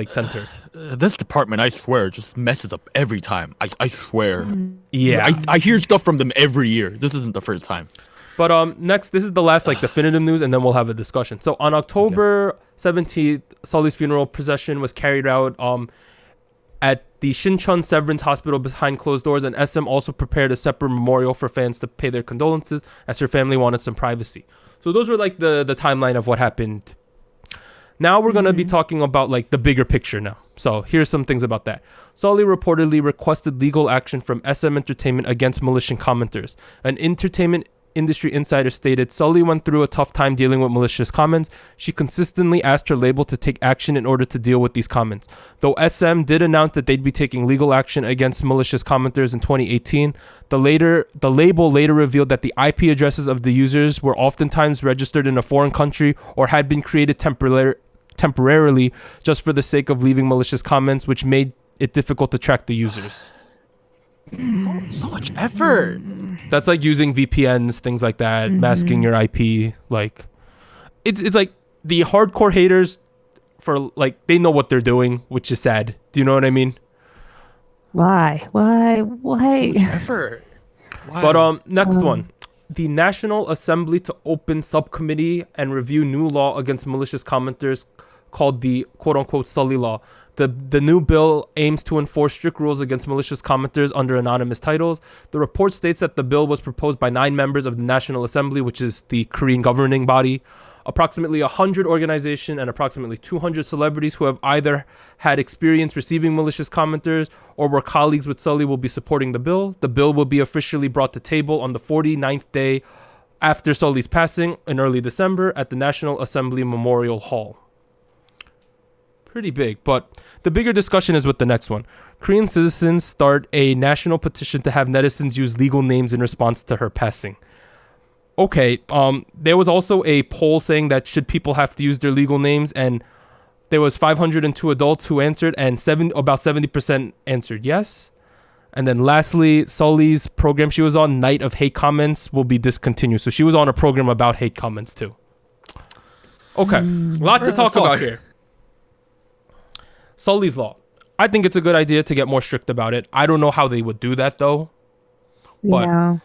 center. This department, I swear, just messes up every time. I swear. Yeah. I hear stuff from them every year. This isn't the first time. But next, this is the last definitive news, and then we'll have a discussion. So on October 17th, Sulli's funeral procession was carried out at the Shincheon Severance Hospital behind closed doors, and SM also prepared a separate memorial for fans to pay their condolences, as her family wanted some privacy. So those were the timeline of what happened. Now we're going to be talking about the bigger picture now. So here's some things about that. Sulli reportedly requested legal action from SM Entertainment against malicious commenters. An entertainment industry insider stated, Sulli went through a tough time dealing with malicious comments. She consistently asked her label to take action in order to deal with these comments. Though SM did announce that they'd be taking legal action against malicious commenters in 2018, the label later revealed that the IP addresses of the users were oftentimes registered in a foreign country or had been created temporarily just for the sake of leaving malicious comments, which made it difficult to track the users. So much effort. That's like using VPNs, things like that, masking your IP. Like, it's like the hardcore haters for like they know what they're doing, which is sad. Do you know what I mean? Why? Effort. Wow. But next one. The National Assembly to open subcommittee and review new law against malicious commenters called the quote-unquote Sulli law. The new bill aims to enforce strict rules against malicious commenters under anonymous titles. The report states that the bill was proposed by 9 members of the National Assembly, which is the Korean governing body. Approximately 100 organizations and approximately 200 celebrities who have either had experience receiving malicious commenters or were colleagues with Sulli will be supporting the bill. The bill will be officially brought to table on the 49th day after Sulli's passing in early December at the National Assembly Memorial Hall. Pretty big, but the bigger discussion is with the next one. Korean citizens start a national petition to have netizens use legal names in response to her passing. Okay, there was also a poll saying that should people have to use their legal names, and there was 502 adults who answered, and about 70% answered yes. And then lastly, Sulli's program she was on, Night of Hate Comments, will be discontinued. So she was on a program about hate comments too. Okay, a lot to talk about here. Sulli's law. I think it's a good idea to get more strict about it. I don't know how they would do that though. But Yeah.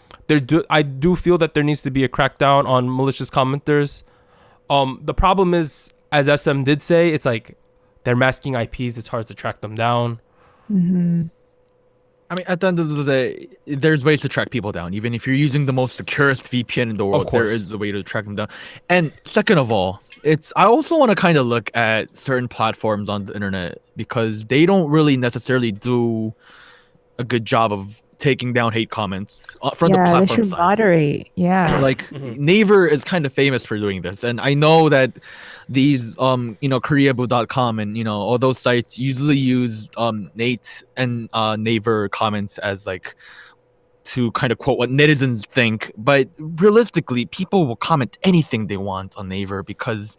I do feel that there needs to be a crackdown on malicious commenters. The problem is, as SM did say, it's like they're masking IPs. It's hard to track them down. I mean, at the end of the day, there's ways to track people down. Even if you're using the most securest VPN in the world, there is a way to track them down. And second of all, I also want to kind of look at certain platforms on the internet because they don't really necessarily do a good job of taking down hate comments from the platform they should side. moderate. Yeah. Like Naver is kind of famous for doing this, and I know that these koreabo.com and all those sites usually use Nate and Naver comments as like to kind of quote what netizens think, but realistically people will comment anything they want on Naver because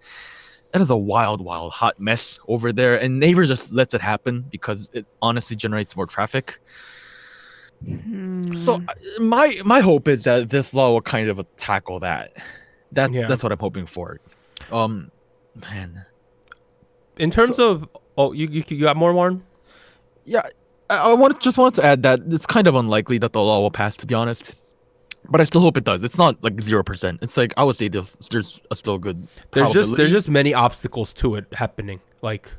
that is a wild hot mess over there, and Naver just lets it happen because it honestly generates more traffic. So my hope is that this law will kind of tackle that. That's what I'm hoping for. Man. In terms of you got more, Warren? Yeah, I just wanted to add that it's kind of unlikely that the law will pass, to be honest. But I still hope it does. It's not like 0%. It's like I would say there's a still good. There's just many obstacles to it happening. Like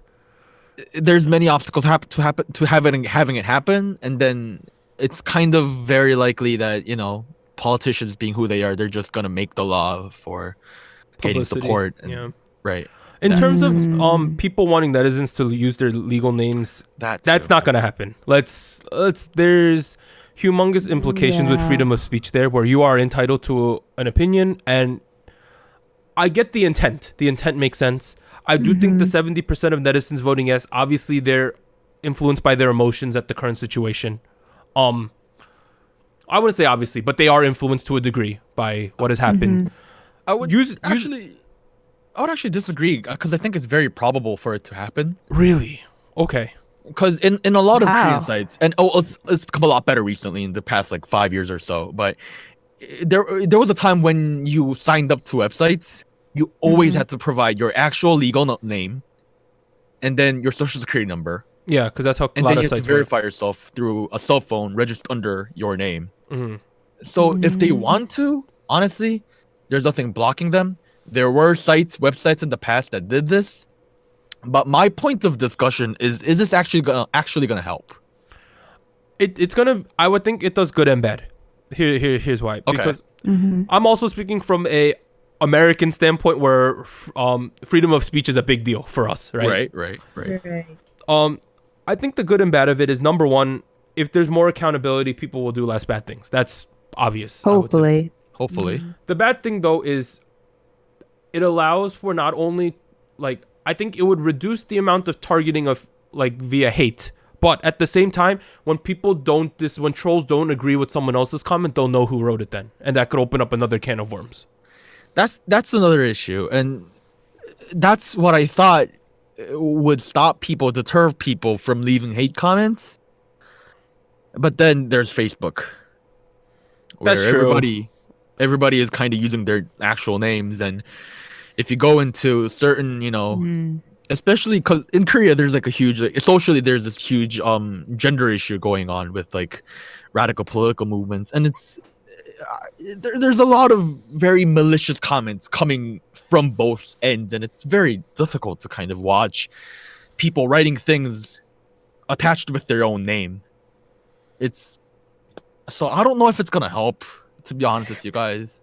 there's many obstacles to having it happen, and then it's kind of very likely that politicians being who they are, they're just gonna make the law for gaining support. Right. In terms of people wanting netizens to use their legal names, that's not gonna happen. There's humongous implications with freedom of speech there, where you are entitled to an opinion, and I get the intent. The intent makes sense. I do think the 70% of netizens voting yes, obviously they're influenced by their emotions at the current situation. I wouldn't say obviously, but they are influenced to a degree by what has happened. I would actually disagree because I think it's very probable for it to happen. Really? Okay. Because in a lot of Korean sites, and it's become a lot better recently in the past like 5 years or so, but there was a time when you signed up to websites, you always had to provide your actual legal name and then your social security number. Yeah, because that's how and then you have to verify yourself through a cell phone registered under your name. So if they want to, honestly, there's nothing blocking them. There were websites in the past that did this, but my point of discussion is this actually gonna help? It's gonna. I would think it does good and bad. Here's why. Okay. Because I'm also speaking from a American standpoint where freedom of speech is a big deal for us, right? Right. I think the good and bad of it is, number one, if there's more accountability, people will do less bad things. That's obvious. Hopefully. The bad thing though is it allows for not only I think it would reduce the amount of targeting of via hate, but at the same time, when trolls don't agree with someone else's comment, they'll know who wrote it then, and that could open up another can of worms. That's another issue, and that's what I thought would deter people from leaving hate comments. But then there's Facebook, where That's true. everybody is kind of using their actual names, and if you go into certain, especially because in Korea there's like a huge socially there's this huge gender issue going on with like radical political movements, and it's there's a lot of very malicious comments coming from both ends, and it's very difficult to kind of watch people writing things attached with their own name. It's so I don't know if it's gonna help, to be honest with you guys.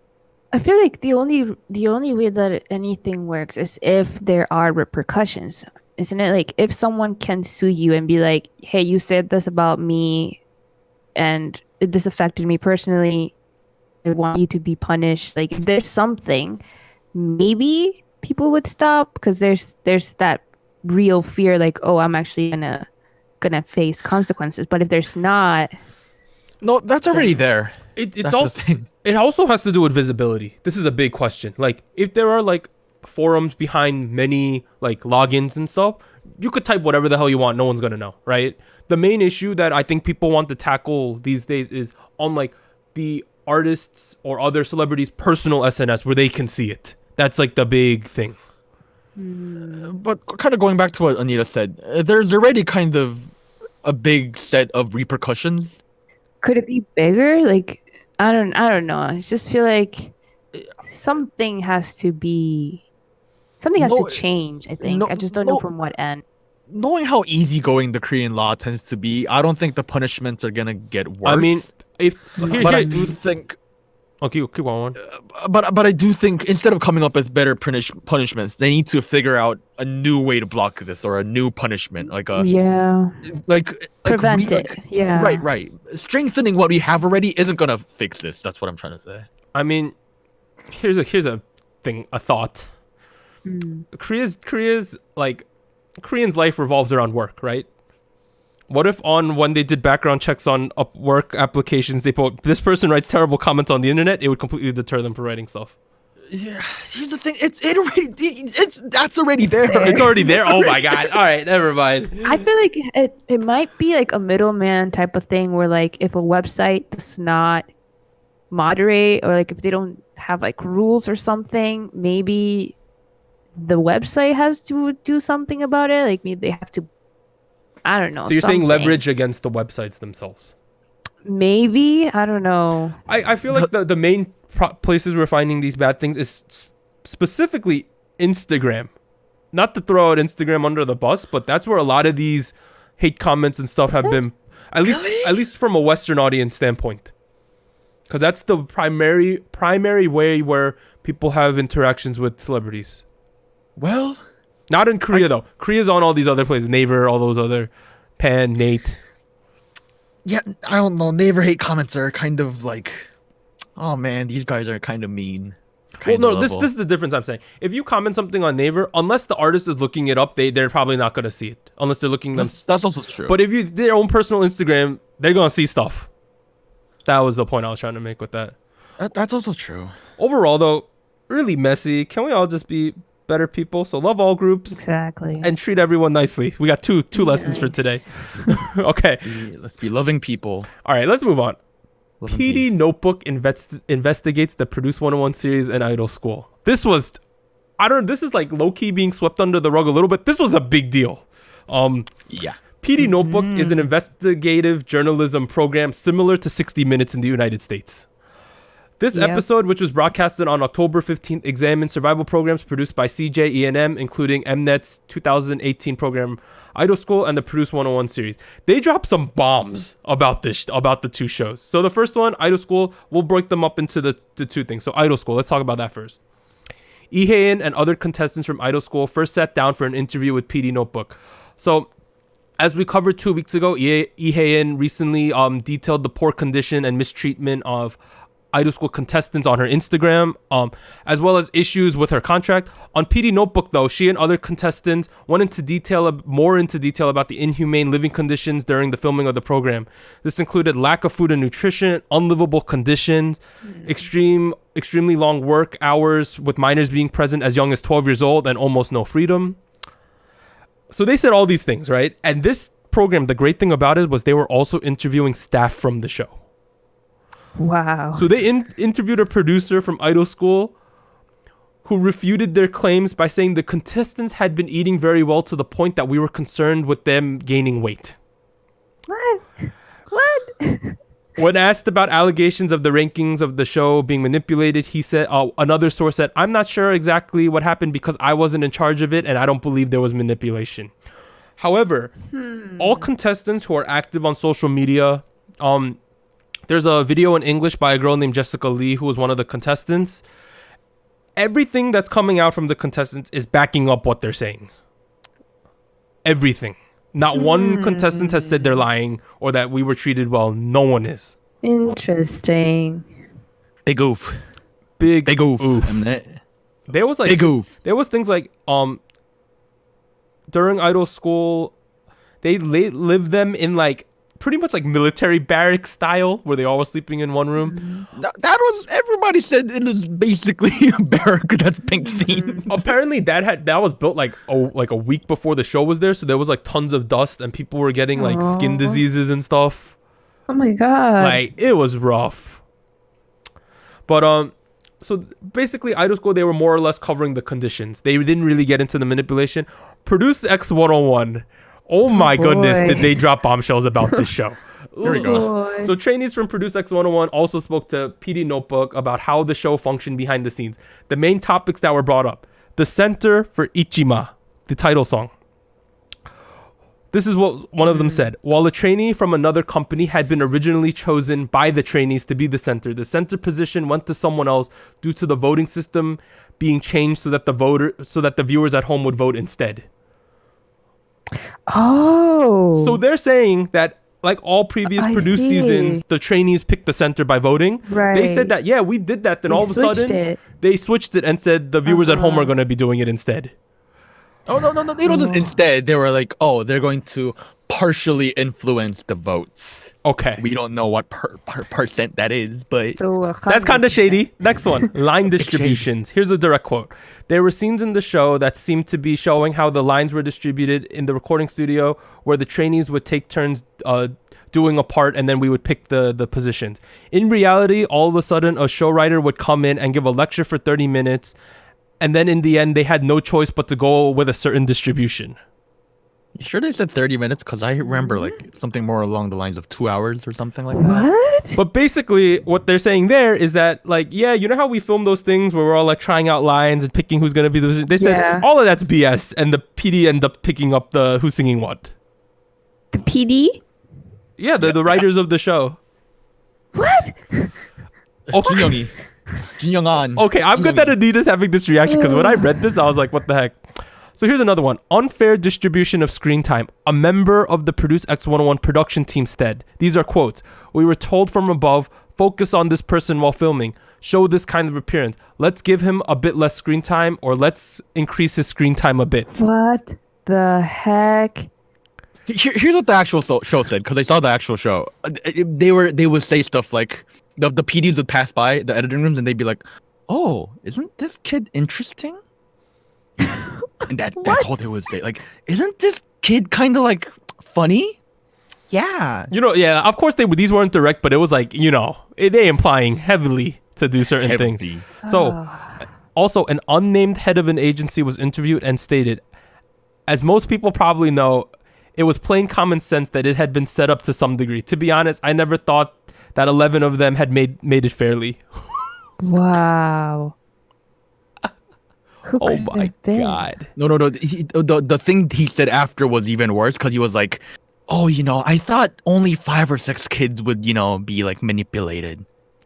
I feel like the only way that anything works is if there are repercussions, isn't it? Like if someone can sue you and be like, "Hey, you said this about me, and this affected me personally. I want you to be punished." Like if there's something, maybe people would stop because there's that real fear, like, "Oh, I'm actually gonna face consequences." But if there's not, No, that's already there. It's That's also the thing. it also has to do with visibility. This is a big question. Like if there are like forums behind many like logins and stuff, you could type whatever the hell you want. No one's gonna know, right? The main issue that I think people want to tackle these days is on like the artists or other celebrities' personal SNS where they can see it. That's like the big thing. But kind of going back to what Anita said, there's already kind of a big set of repercussions. could it be bigger? Like I don't know. I just feel like something has to change. I think I just don't know from what end. Knowing how easygoing the Korean law tends to be, I don't think the punishments are gonna get worse. I mean, I do think. Okay, keep on. But I do think instead of coming up with better punishments, they need to figure out a new way to block this or a new punishment, like Prevent it. Yeah. Right. Strengthening what we have already isn't gonna fix this. That's what I'm trying to say. I mean, here's a thought. Korea's like Koreans' life revolves around work, right? What if when they did background checks on work applications, they put this person writes terrible comments on the internet? It would completely deter them from writing stuff. Yeah, here's the thing. That's already there. It's already there. Oh my god! All right, never mind. I feel like it might be like a middleman type of thing where like if a website does not moderate or like if they don't have like rules or something, maybe the website has to do something about it. Like maybe they have to. I don't know. So you're saying leverage against the websites themselves? Maybe. I don't know. I feel like the main places we're finding these bad things is specifically Instagram. Not to throw out Instagram under the bus, but that's where a lot of these hate comments and stuff have been, at least from a Western audience standpoint. Because that's the primary way where people have interactions with celebrities. Well, not in Korea though. Korea's on all these other places, Naver, all those other, Pan, Nate. Yeah, I don't know. Naver hate comments are kind of like, oh man, these guys are kind of mean. This is the difference I'm saying. If you comment something on Naver, unless the artist is looking it up, they're probably not gonna see it unless they're looking them. That's also true. But if you their own personal Instagram, they're gonna see stuff. That was the point I was trying to make with that. That's also true. Overall, though, really messy. Can we all just be better people? So love all groups. Exactly. And treat everyone nicely. We got two lessons for today. Okay. Let's be loving people. All right, let's move on. Love and PD peace. Notebook investigates the Produce 101 series and Idol School. This is like low-key being swept under the rug a little bit. This was a big deal. Yeah. PD Notebook is an investigative journalism program similar to 60 Minutes in the United States. This episode, which was broadcasted on October 15th, examines survival programs produced by CJ E&M, including Mnet's 2018 program Idol School and the Produce 101 series. They dropped some bombs about the two shows. So the first one, Idol School, we'll break them up into the two things. So Idol School, let's talk about that first. Lee Hae-in and other contestants from Idol School first sat down for an interview with PD Notebook. So as we covered 2 weeks ago, Lee Hae-in recently detailed the poor condition and mistreatment of Idol School contestants on her Instagram, as well as issues with her contract. On PD Notebook, though, she and other contestants went more into detail about the inhumane living conditions during the filming of the program. This included lack of food and nutrition, unlivable conditions, extremely long work hours with minors being present as young as 12 years old, and almost no freedom. So they said all these things, right? And this program, the great thing about it was they were also interviewing staff from the show. Wow. So they interviewed a producer from Idol School who refuted their claims by saying the contestants had been eating very well to the point that we were concerned with them gaining weight. What? What? When asked about allegations of the rankings of the show being manipulated, he said, another source said, I'm not sure exactly what happened because I wasn't in charge of it and I don't believe there was manipulation. However, all contestants who are active on social media, there's a video in English by a girl named Jessica Lee, who was one of the contestants. Everything that's coming out from the contestants is backing up what they're saying. Everything. Not one contestant has said they're lying or that we were treated well. No one is. Interesting. Big oof. Big oof. Mnet. There was like big oof. There was things like during Idol School, they lived them in like pretty much like military barracks style where they all were sleeping in one room. That was, everybody said it was basically a barrack that's pink themed. Apparently that was built like a week before the show was there, so there was like tons of dust and people were getting like skin diseases and stuff. Oh my god. Like it was rough. But so basically Idol School, they were more or less covering the conditions. They didn't really get into the manipulation. Produce X 101. Oh my goodness, did they drop bombshells about this show. Here we go. So trainees from Produce X 101 also spoke to PD Notebook about how the show functioned behind the scenes. The main topics that were brought up. The center for Ichima, the title song. This is what one of them said. While a trainee from another company had been originally chosen by the trainees to be the center position went to someone else due to the voting system being changed so that the viewers at home would vote instead. Oh. So they're saying that like all previous produced seasons, the trainees picked the center by voting. Right. They said that, yeah, we did that. Then all of a sudden, they switched it and said the viewers at home are going to be doing it instead. Oh, no. It wasn't instead. They were like, oh, they're going to partially influence the votes. Okay. We don't know what percent that is, but... So that's kind of shady. Next one. Line distributions. Here's a direct quote. There were scenes in the show that seemed to be showing how the lines were distributed in the recording studio where the trainees would take turns doing a part and then we would pick the positions. In reality, all of a sudden, a show writer would come in and give a lecture for 30 minutes. And then in the end, they had no choice but to go with a certain distribution. You sure they said 30 minutes? Because I remember like something more along the lines of 2 hours or something like that. What? But basically, what they're saying there is that, like, yeah, you know how we film those things where we're all like trying out lines and picking who's gonna be the. They said all of that's BS, and the PD end up picking up the who's singing what. The PD? Yeah, the writers of the show. What? Okay. Okay, I'm good that Anita's having this reaction because when I read this, I was like, what the heck? So here's another one. Unfair distribution of screen time. A member of the Produce X101 production team said, these are quotes, "We were told from above, focus on this person while filming. Show this kind of appearance. Let's give him a bit less screen time or let's increase his screen time a bit." What the heck? Here's what the actual show said, because I saw the actual show. They would say stuff like, the PDs would pass by the editing rooms and they'd be like, "Oh, isn't this kid interesting?" And that's all they would say. Like, "Isn't this kid kind of like funny?" Yeah. You know, yeah, of course these weren't direct, but it was like, you know, they implying heavily to do certain things. So, also, an unnamed head of an agency was interviewed and stated, as most people probably know, it was plain common sense that it had been set up to some degree. To be honest, I never thought that 11 of them had made it fairly. Wow. Oh my god. No. The thing he said after was even worse, because he was like, "Oh, you know, I thought only 5 or 6 kids would, you know, be like manipulated,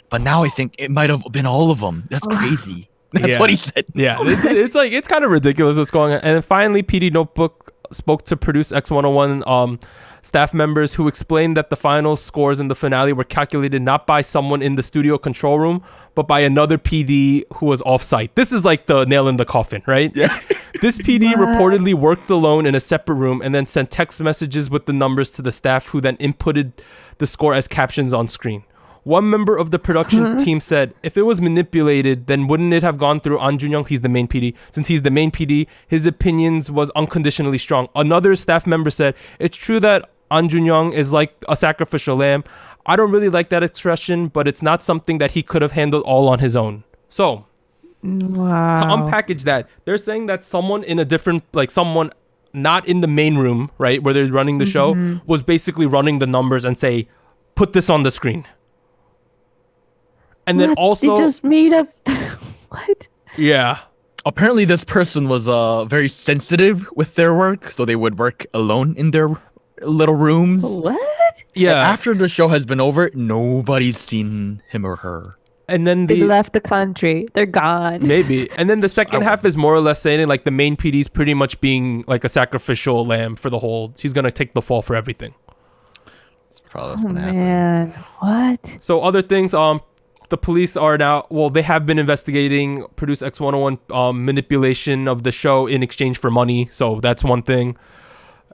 but now I think it might have been all of them. That's crazy." That's what he said. Yeah, it's like, it's kind of ridiculous what's going on. And then finally, PD Notebook spoke to Produce X101 staff members who explained that the final scores in the finale were calculated not by someone in the studio control room, but by another PD who was off-site. This is like the nail in the coffin, right? Yeah. This PD reportedly worked alone in a separate room and then sent text messages with the numbers to the staff, who then inputted the score as captions on screen. One member of the production team said, if it was manipulated, then wouldn't it have gone through An Junyoung? He's the main PD. Since he's the main PD, his opinions was unconditionally strong. Another staff member said, it's true that An Junyoung is like a sacrificial lamb. I don't really like that expression, but it's not something that he could have handled all on his own. So, Wow. to unpackage that, they're saying that someone in a different, like someone not in the main room, right, where they're running the show, was basically running the numbers and say, put this on the screen. And then What? also, They just made up. What? yeah. Apparently, this person was very sensitive with their work, so they would work alone in their little rooms. What? Yeah. After the show has been over, nobody's seen him or her. And then They the left the country. They're gone. maybe. And then the second half is more or less saying like the main PD's pretty much being like a sacrificial lamb for the whole. He's gonna take the fall for everything. That's probably what's Oh gonna happen. man, what? So other things, the police are now, well, they have been investigating Produce X101 manipulation of the show in exchange for money. So that's one thing.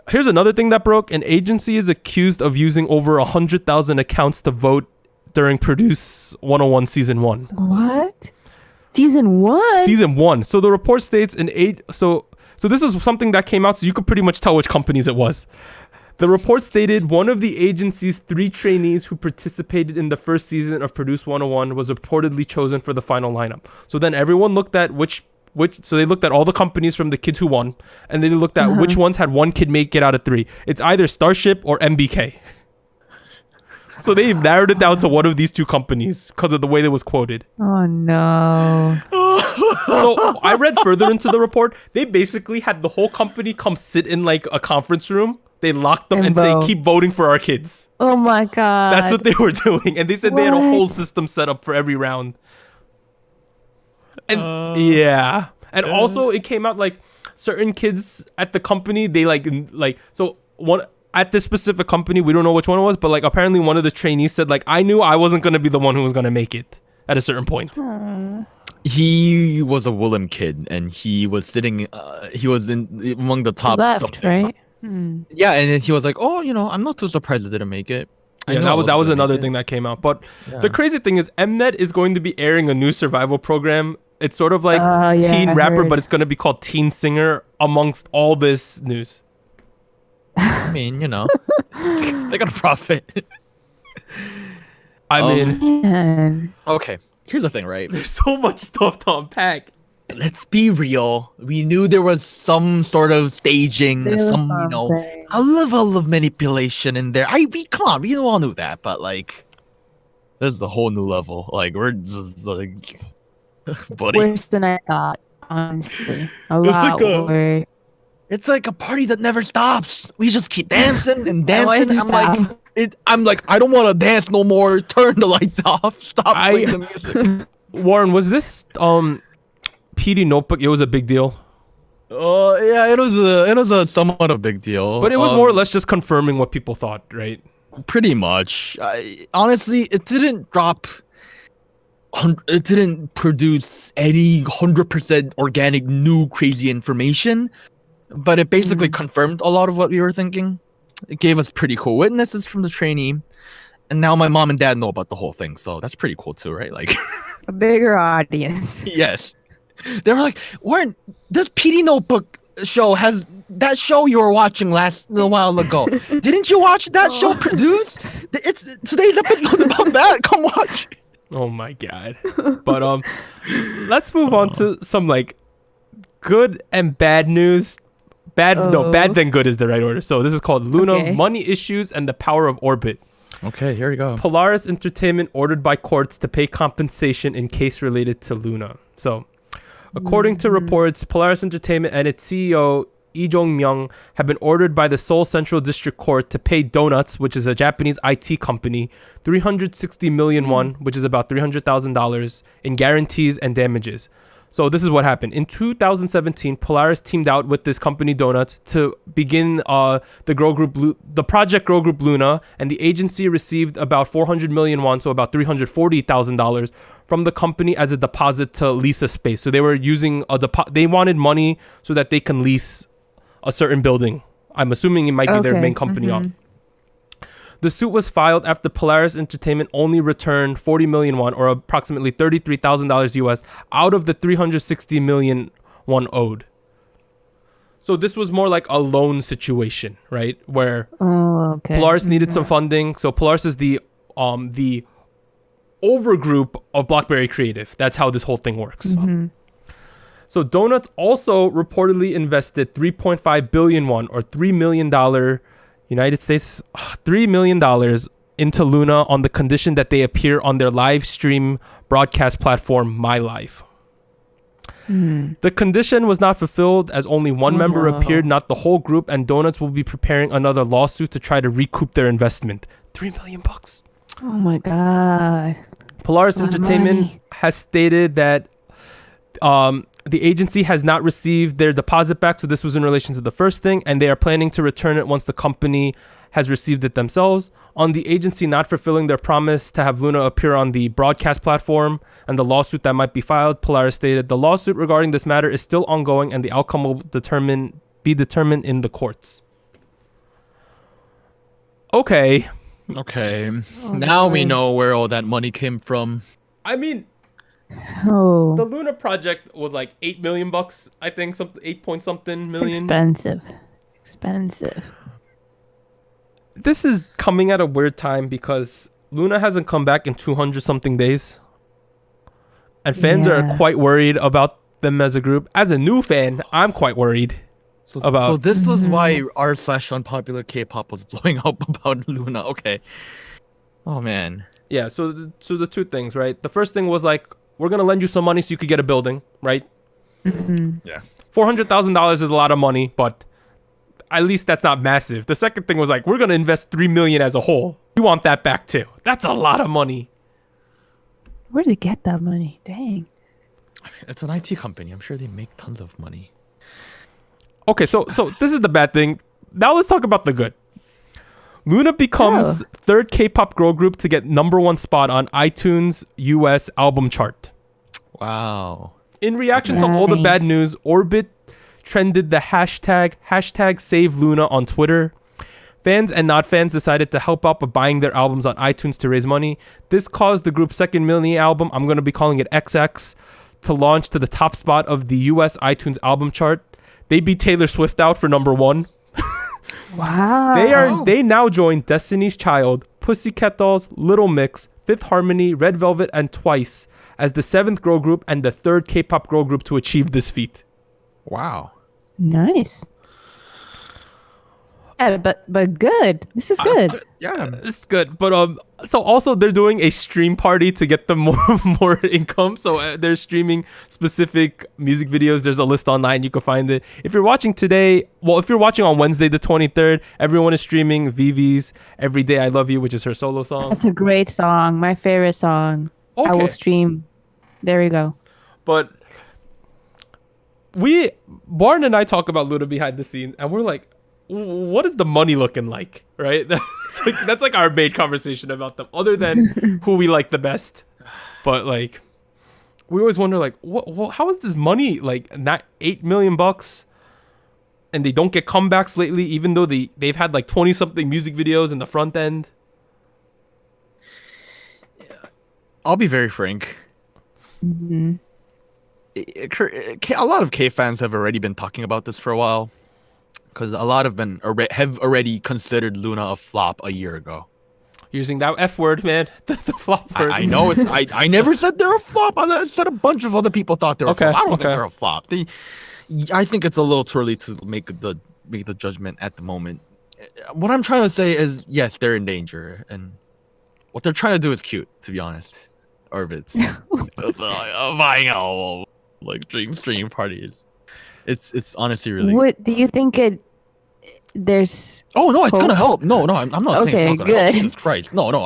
Here's another thing that broke. An agency is accused of using over 100,000 accounts to vote during Produce 101 Season 1. What? Season 1? Season 1. So the report states so this is something that came out, so you could pretty much tell which companies it was. The report stated one of the agency's 3 trainees who participated in the first season of Produce 101 was reportedly chosen for the final lineup. So then everyone looked at so they looked at all the companies from the kids who won, and they looked at which ones had one kid make it out of 3. It's either Starship or MBK. So they narrowed it down to one of these 2 companies because of the way that was quoted. Oh no. So I read further into the report. They basically had the whole company come sit in like a conference room. They locked them and say, vote. keep voting for our kids. Oh my god. That's what they were doing. And they said they had a What? whole system set up for every round. And yeah. And also it came out like certain kids at the company, they so one at this specific company, we don't know which one it was, but like apparently one of the trainees said like, I knew I wasn't going to be the one who was going to make it at a certain point. He was a Willem kid, and he was sitting. He was among the top. left, something. right? Yeah, and then he was like, "Oh, I'm not too surprised I didn't make it." I Yeah, know I that was wasn't gonna another make it." thing that came out. But Yeah. the crazy thing is Mnet is going to be airing a new survival program. It's sort of like Oh, yeah, teen I rapper, heard. but it's going to be called Teen Singer amongst all this news. I mean, they got a profit. I mean, Man. Okay, here's the thing, right? there's so much stuff to unpack. Let's be real. We knew there was some sort of staging, There was some, something. a level of manipulation in there. Come on, we all knew that, but like, this is a whole new level. Like, we're just like, buddy. Worse than I thought, honestly. A It's lot like a- worse. It's like a party that never stops. We just keep dancing and I want dancing. to stop. I'm like, I don't want to dance no more. Turn the lights off. Stop I- playing the music. Warren, was this PD Notebook? It was a big deal, Yeah, it was a somewhat a big deal. but it was more or less just confirming what people thought, right? pretty much. Honestly, it didn't drop. It didn't produce any 100% organic new crazy information, but it basically confirmed a lot of what we were thinking. It gave us pretty cool witnesses from the trainee, and now my mom and dad know about the whole thing, so that's pretty cool too, right? Like, A bigger audience. yes, they were like, "Warren, this PD Notebook show has that show you were watching a little while ago. Didn't you watch that show Produce? It's today's episode about that. Come watch." Oh my god. But let's move on to some like good and bad news. Bad than good is the right order. So this is called Luna, Okay. Money Issues and the Power of Orbit. Okay, here we go. Polaris Entertainment ordered by courts to pay compensation in case related to Luna. So according to reports, Polaris Entertainment and its CEO Lee Jong-myung have been ordered by the Seoul Central District Court to pay Donuts, which is a Japanese IT company, 360 million won, which is about $300,000 in guarantees and damages. So this is what happened. In 2017, Polaris teamed out with this company Donuts to begin the project Girl Group Luna, and the agency received about 400 million won, so about $340,000 from the company as a deposit to lease a space. So they were using they wanted money so that they can lease a certain building. I'm assuming it might be their Okay, main company on. The suit was filed after Polaris Entertainment only returned 40 million won, or approximately $33,000 US, out of the 360 million won owed. So this was more like a loan situation, right? Where okay. Polaris needed some funding. So Polaris is the overgroup of BlackBerry Creative. That's how this whole thing works. So Donuts also reportedly invested 3.5 billion won, or $3 million United States, $3 million into Luna on the condition that they appear on their live stream broadcast platform, My Live. The condition was not fulfilled as only one member appeared, not the whole group, and Donuts will be preparing another lawsuit to try to recoup their investment. $3 million. Oh my god. Polaris Entertainment has stated that the agency has not received their deposit back, so this was in relation to the first thing, and they are planning to return it once the company has received it themselves. On the agency not fulfilling their promise to have Luna appear on the broadcast platform and the lawsuit that might be filed, Polaris stated, the lawsuit regarding this matter is still ongoing and the outcome will be determined in the courts. Okay. Now we know where all that money came from. I mean, Oh. the Luna project was like $8 million, I think, something 8 point something It's million. expensive. This is coming at a weird time because Luna hasn't come back in 200 something days. And fans are quite worried about them as a group. As a new fan, I'm quite worried about. So this was why r/unpopular K-pop was blowing up about Luna. Okay. Oh man. Yeah, so the two things, right? The first thing was like, we're going to lend you some money so you could get a building, right? Yeah. $400,000 is a lot of money, but at least that's not massive. The second thing was like, we're going to invest $3 million as a whole. You want that back too. That's a lot of money. Where did they get that money? Dang. It's an IT company. I'm sure they make tons of money. Okay, so this is the bad thing. Now let's talk about the good. Luna becomes third K-pop girl group to get #1 spot on iTunes US album chart. Wow. In reaction to all the bad news, Orbit trended the hashtag Save Luna on Twitter. Fans and not fans decided to help out by buying their albums on iTunes to raise money. This caused the group's second mini album, I'm going to be calling it XX, to launch to the top spot of the US iTunes album chart. They beat Taylor Swift out for #1. Wow. They now join Destiny's Child, Pussycat Dolls, Little Mix, Fifth Harmony, Red Velvet, and Twice as the 7th girl group and the 3rd K-pop girl group to achieve this feat. Wow. Nice. Yeah, but good. This is good. Yeah. It's good, but so also they're doing a stream party to get them more income. So they're streaming specific music videos. There's a list online, you can find it. If you're watching today, if you're watching on Wednesday the 23rd, everyone is streaming Vivi's "Every Day I Love You," which is her solo song. That's a great song. My favorite song. Okay. I will stream. There we go. But Warren and I talk about Luna behind the scenes, and we're like, what is the money looking like, right? That's like our main conversation about them, other than who we like the best. But like, we always wonder, like, how is this money like not $8 million, and they don't get comebacks lately, even though they've had like 20 something music videos in the front end. I'll be very frank. Mm-hmm. A lot of K fans have already been talking about this for a while, because a lot have already considered Luna a flop a year ago. Using that F word, man, the flop word. I know it's. I never said they're a flop. I said a bunch of other people thought they were a flop. I don't think they're a flop. I think it's a little too early to make the judgment at the moment. What I'm trying to say is, yes, they're in danger, and what they're trying to do is cute, to be honest. Orbits buying album, like stream parties. It's honestly really. What do you think there's? Oh no, it's gonna help. No, I'm not saying it's not gonna help. Jesus Christ, no.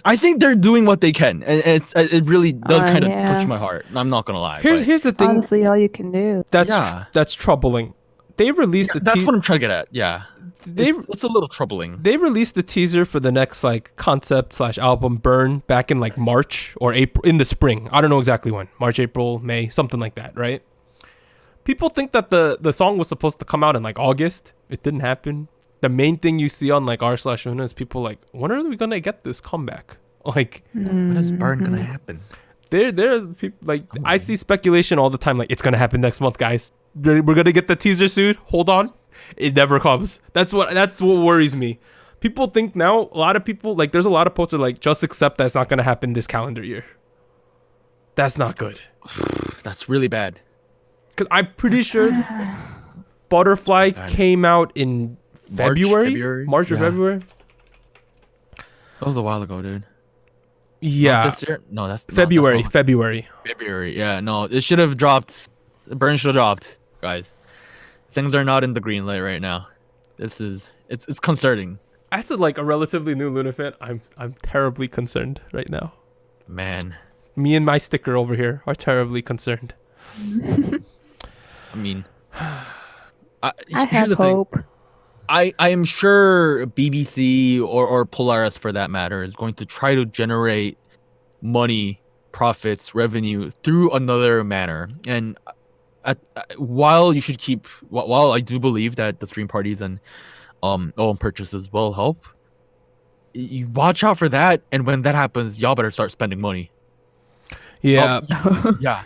I think they're doing what they can, and it really does kind of touch my heart. I'm not gonna lie. Here's the thing. Honestly, all you can do. That's troubling. They released that's what I'm trying to get at. Yeah. It's a little troubling. They released the teaser for the next like concept / album Burn back in like March or April, in the spring. I don't know exactly when. March, April, May, something like that, right? People think that the song was supposed to come out in like August. It didn't happen. The main thing you see on like r/Una is people like, when are we gonna get this comeback? Like, when is Burn gonna happen? There's people like, I see speculation all the time, like, it's gonna happen next month, guys. we're gonna get the teaser soon. Hold on, it never comes. That's what worries me. People think now. A lot of people like. There's a lot of posts are like, just accept that's not gonna happen this calendar year. That's not good. That's really bad. Because I'm pretty sure Butterfly came out in February. March or February. That was a while ago, dude. Yeah. Not this year? No, that's February. not February. February. Yeah, no, it should have dropped. The burn should have dropped, guys. Things are not in the green light right now. It's concerning. As like a relatively new Luna fan, I'm terribly concerned right now. Man. Me and my sticker over here are terribly concerned. I mean, I have hope. I am sure BBC or Polaris, for that matter, is going to try to generate money, profits, revenue through another manner. And while I do believe that the stream parties and own purchases will help, you watch out for that. And when that happens, y'all better start spending money. Yeah. Yeah.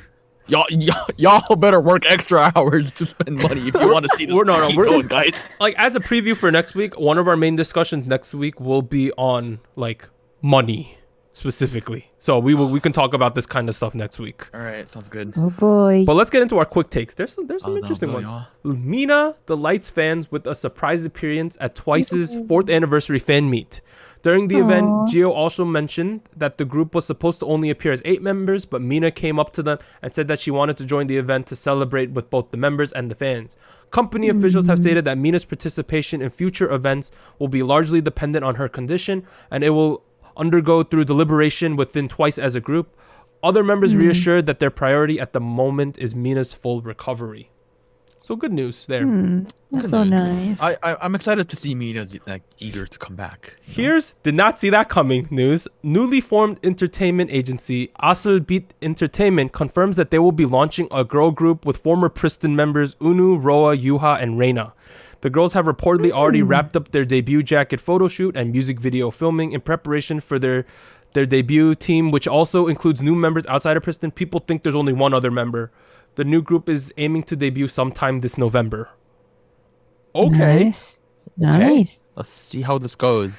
Y'all better work extra hours to spend money if you want to see this. We're going, guys. Like, as a preview for next week, one of our main discussions next week will be on like money specifically. So we can talk about this kind of stuff next week. All right, sounds good. Oh boy. But let's get into our quick takes. There's some interesting ones. Mina delights fans with a surprise appearance at Twice's 4th anniversary fan meet. During the event, Gio also mentioned that the group was supposed to only appear as 8 members, but Mina came up to them and said that she wanted to join the event to celebrate with both the members and the fans. Company officials have stated that Mina's participation in future events will be largely dependent on her condition, and it will undergo through deliberation within Twice as a group. Other members reassured that their priority at the moment is Mina's full recovery. So good news there. That's so nice. I'm excited to see Mina's like eager to come back. Did not see that coming news. Newly formed entertainment agency LOOPΔ Entertainment confirms that they will be launching a girl group with former Priston members Unu, Roa, Yuha, and Reina. The girls have reportedly already wrapped up their debut jacket photo shoot and music video filming in preparation for their debut team, which also includes new members outside of Priston. People think there's only one other member. The new group is aiming to debut sometime this November. Okay. Nice. Let's see how this goes.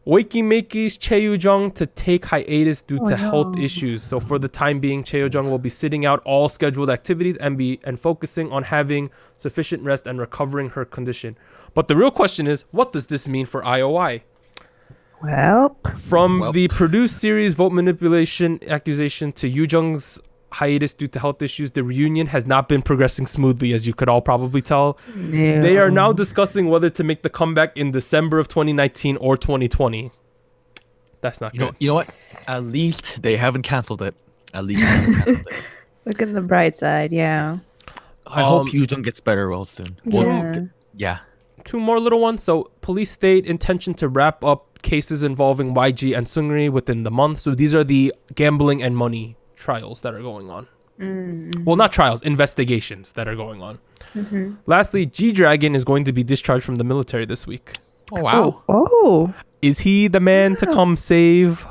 Wakimaki's Chaeyoung to take hiatus due to health issues. So for the time being, Chaeyoung will be sitting out all scheduled activities and focusing on having sufficient rest and recovering her condition. But the real question is, what does this mean for IOI? From the produced series vote manipulation accusation to Yoojung's hiatus due to health issues, the reunion has not been progressing smoothly, as you could all probably tell. Yeah. They are now discussing whether to make the comeback in December of 2019 or 2020. That's not good. You know what? At least they haven't canceled it. Look at the bright side, yeah. I hope Yoojung gets better real soon. Yeah. 2 more little ones. So police state intention to wrap up cases involving YG and Seungri within the month. So these are the gambling and money trials that are going on. Well, not trials, investigations that are going on. Lastly, G-Dragon is going to be discharged from the military this week. Oh, wow. Oh. Is he the man to come save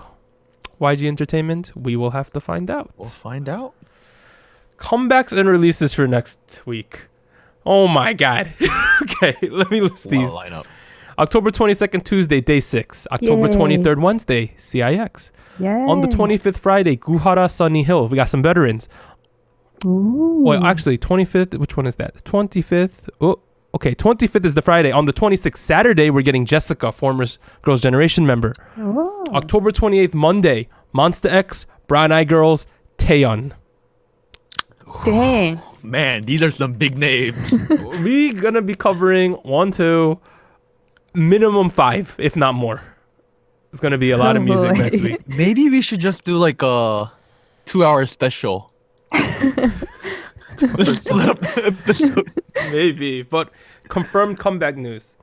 YG Entertainment? We will have to find out. We'll find out. Comebacks and releases for next week. Oh my god. Okay, let me list these. Lineup. October 22nd, Tuesday, Day 6. October 23rd, Wednesday, CIX. Yeah. On the 25th, Friday, Guhara, Sunny Hill. We got some veterans. Ooh. Well, actually, 25th. Which one is that? 25th. Oh, okay. 25th is the Friday. On the 26th, Saturday, we're getting Jessica, former Girls' Generation member. Oh. October 28th, Monday, Monsta X, Brown Eye Girls, Taeyeon. Dang. Man, these are some big names. We gonna be covering 1, 2, minimum 5, if not more. It's gonna be a lot of music next week. Maybe we should just do like a 2-hour special. Split up the episode. Maybe, but confirmed comeback news.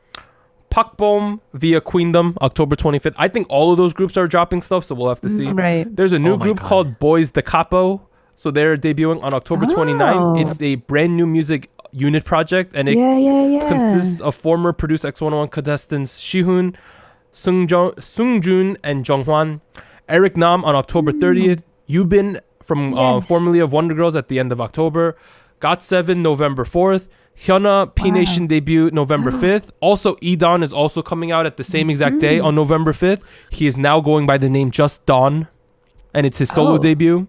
Pakbom via Queendom, October 25th. I think all of those groups are dropping stuff, so we'll have to see. Right. There's a new group called Bois the Capo. So they're debuting on October 29th. It's a brand new music unit project, and it consists of former Produce X101 contestants Shihun, Sungjun, and Junghwan. Eric Nam on October 30th. Yubin from formerly of Wonder Girls at the end of October. GOT7 November 4th. Hyuna P Nation debut November 5th. Also, Edon is also coming out at the same exact day on November 5th. He is now going by the name Just Dawn, and it's his solo debut.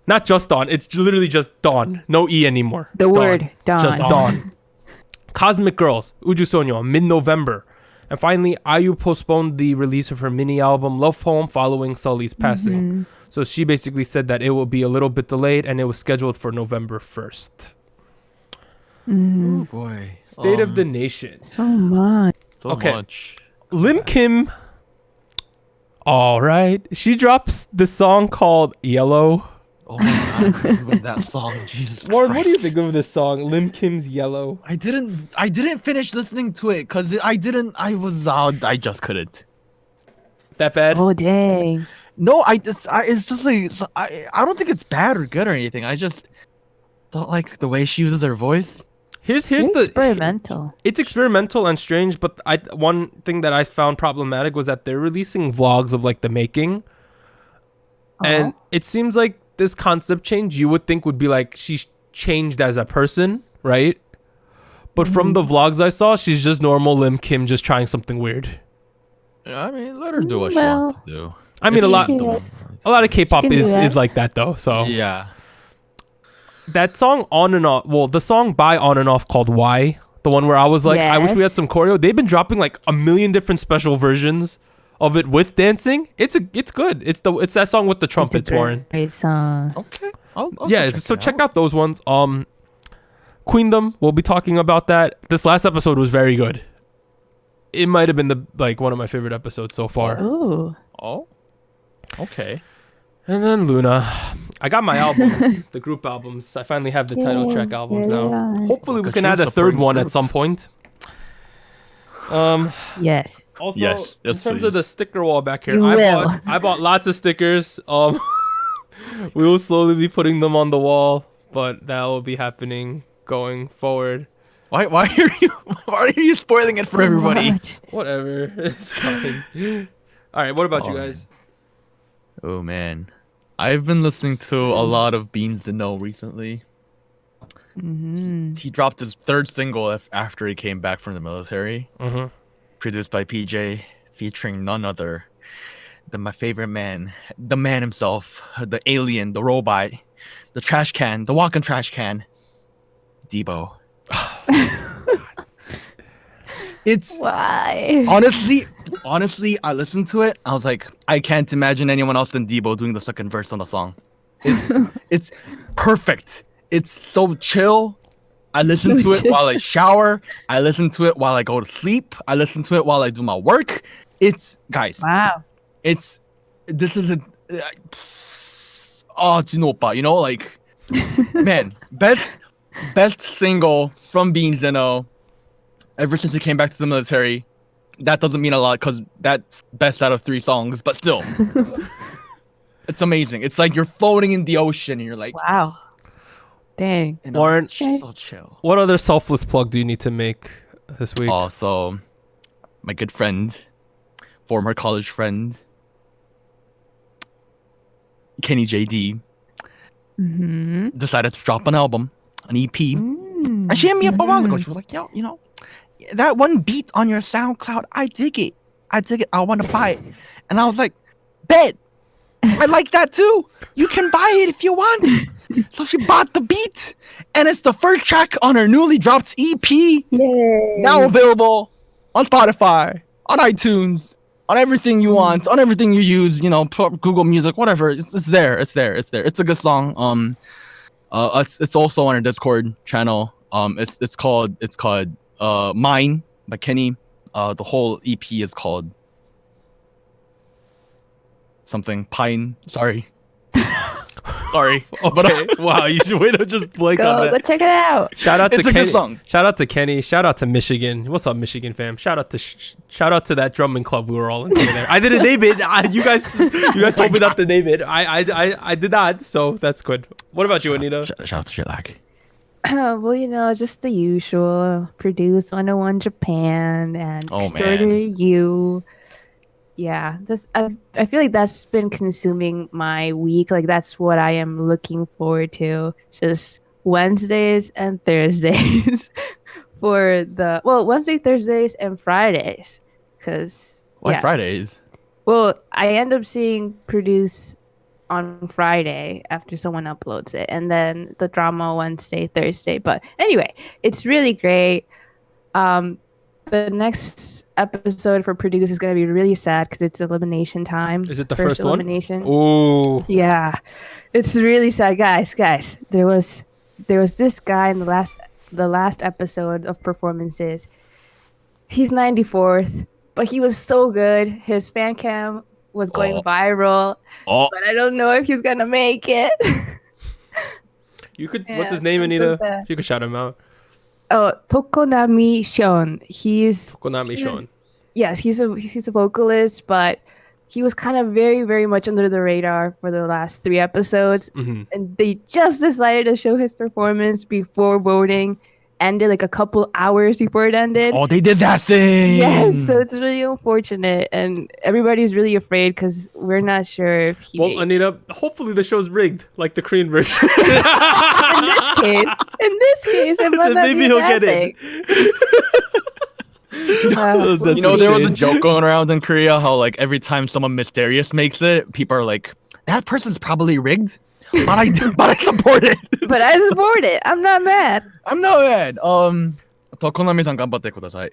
Not Just Dawn, it's literally just Dawn. No E anymore. The word Dawn. Just Dawn. Cosmic Girls, Uju Sonyo, mid-November. And finally, IU postponed the release of her mini album Love Poem following Sulli's passing. So she basically said that it will be a little bit delayed, and it was scheduled for November 1st. Oh boy. State of the Nation. So much. So much. Lim Kim. All right. She drops this song called Yellow. Oh my god, that song, Jesus Warren, Christ. what do you think of this song, Lim Kim's Yellow? I didn't finish listening to it because I just couldn't. That bad? Oh dang. No, it's just like I don't think it's bad or good or anything. I just don't like the way she uses her voice. Here's Very the experimental. It's experimental and strange, but one thing that I found problematic was that they're releasing vlogs of like the making, and it seems like this concept change you would think would be like she's changed as a person, right? But from the vlogs I saw, she's just normal Lim Kim, just trying something weird. I mean, let her do what she wants to do. I mean, a lot of K-pop She can do that. is like that though. So Yeah. that song On and Off, well, the song by On and Off called Why, the one where I was like, I wish we had Yes. some choreo. They've been dropping like a million different special versions of it with dancing. It's good. It's that song with the trumpets, Warren. Great song. Okay. I'll Yeah, so check out those ones. Queendom, we'll be talking about that. This last episode was very good. It might have been one of my favorite episodes so far. Ooh. Oh. Okay. And then Luna. I got my albums, the group albums. I finally have the title track albums there they now. are. Hopefully we Look, can she add was a third supporting the one at group. some point. Yes. Also, Yes, in terms of please. the sticker wall back here, You will. I bought lots of stickers. We will slowly be putting them on the wall, but that will be happening going forward. Why are you spoiling it for So everybody? much. Whatever, it's fine. All right, what about you guys? Oh man. I've been listening to a lot of Beans to Know recently. He dropped his third single after he came back from the military. Produced by PJ, featuring none other than my favorite man, the man himself, the alien, the robot, the trash can, the walking trash can, Debo. It's Why? honestly, I listened to it. I was like, I can't imagine anyone else than Debo doing the second verse on the song. It's perfect. It's so chill. I listen to it while I shower. I listen to it while I go to sleep. I listen to it while I do my work. Guys. Wow. This is Jinoppa, you know, like, man, best single from Beans to Know ever since he came back to the military. That doesn't mean a lot because that's best out of 3 songs, but still, it's amazing. It's like you're floating in the ocean and you're like, Wow. Dang. and Warren, it's just so chill. What other selfless plug do you need to make this week? So my good friend, former college friend, Kenny JD, decided to drop an album, an EP. And she hit me up a while ago. She was like, yo, you know, that one beat on your SoundCloud, I dig it. I want to buy it. And I was like, bet. I like that too. You can buy it if you want. So she bought the beat. And it's the first track on her newly dropped EP. Yay. Now available on Spotify, on iTunes, on everything you want, on everything you use, you know, Google Music, whatever. It's there. It's a good song. It's also on our Discord channel. It's called Mine by Kenny. The whole EP is called something Pine. Sorry. Okay. Wow, you should wait to just blank on Go that. check it out. Shout out It's to a good Kenny. song. Shout out to Kenny. Shout out to Michigan. What's up, Michigan fam? Shout out to that drumming club we were all in together. I didn't name it. You guys told me not to name it. I did not. So that's good. What about you, Anita? Shout out to Shitlag. Well, you know, just the usual. Produce 101 Japan and Oh, man. Extraordinary You. Yeah, I feel like that's been consuming my week. Like that's what I am looking forward to. Just Wednesdays and Thursdays for the Wednesday, Thursdays, and Fridays. Because Why Fridays? Well, I end up seeing Produce on Friday after someone uploads it, and then the drama Wednesday, Thursday. But anyway, it's really great. The next episode for Produce is going to be really sad because it's elimination time. Is it the first elimination? One? Ooh. Yeah, it's really sad, guys. There was this guy in the last episode of performances. He's 94th, but he was so good. His fan cam was going viral, but I don't know if he's gonna make it. You could. What's his name, Anita? You could shout him out. Oh, Tokonami Shon. Shon. Yes, he's a vocalist, but he was kind of very, very much under the radar for the last 3 episodes. Mm-hmm. And they just decided to show his performance before voting ended, like a couple hours before it ended. Oh, they did that thing. Yes, so it's really unfortunate. And everybody's really afraid because we're not sure if he... Well, Anita, hopefully the show's rigged, like the Korean version. in this case, it might not maybe be he'll that get thing. it. There was a joke going around in Korea how like every time someone mysterious makes it, people are like, that person's probably rigged. But I support it. But I support it. I'm not mad. I'm not mad. Tokonami-san ganbatte kudasai.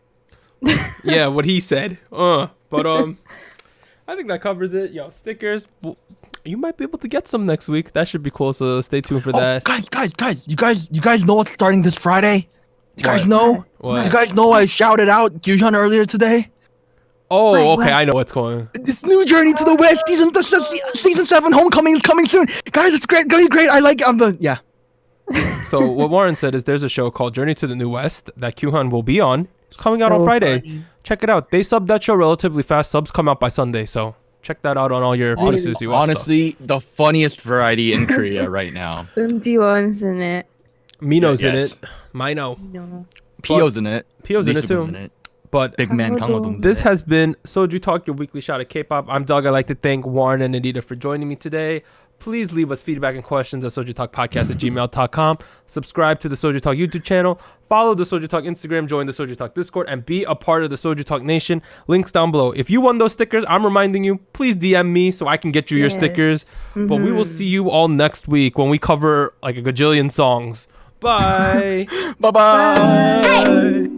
Yeah, what he said. But I think that covers it. Yo, stickers. Well, you might be able to get some next week. That should be cool. So stay tuned for that. Guys, you guys know what's starting this Friday? You guys know? What? You guys know I shouted out Gyuhyun earlier today? Oh, okay. I know what's going. This new Journey to the West season 7 Homecoming is coming soon. Guys, it's great. Gonna be great. I like it. Yeah. So what Warren said is there's a show called Journey to the New West that Kyuhyun will be on. It's coming out on Friday. Funny. Check it out. They subbed that show relatively fast. Subs come out by Sunday, so check that out on all your places you watch. Honestly, the funniest variety in Korea right now. Ji-won's in it. Mino's in Yes. it. Mino. No. Pio's in it. Pio's in it too. But Big man Kangwon. this has been SojuTalk, your weekly shot at K-pop. I'm Doug. I'd like to thank Warren and Anita for joining me today. Please leave us feedback and questions at SojuTalkPodcast@gmail.com. Subscribe to the SojuTalk YouTube channel. Follow the SojuTalk Instagram. Join the SojuTalk Discord. And be a part of the SojuTalk Nation. Links down below. If you won those stickers, I'm reminding you, please DM me so I can get you your stickers. Mm-hmm. But we will see you all next week when we cover like a gajillion songs. Bye. Bye-bye.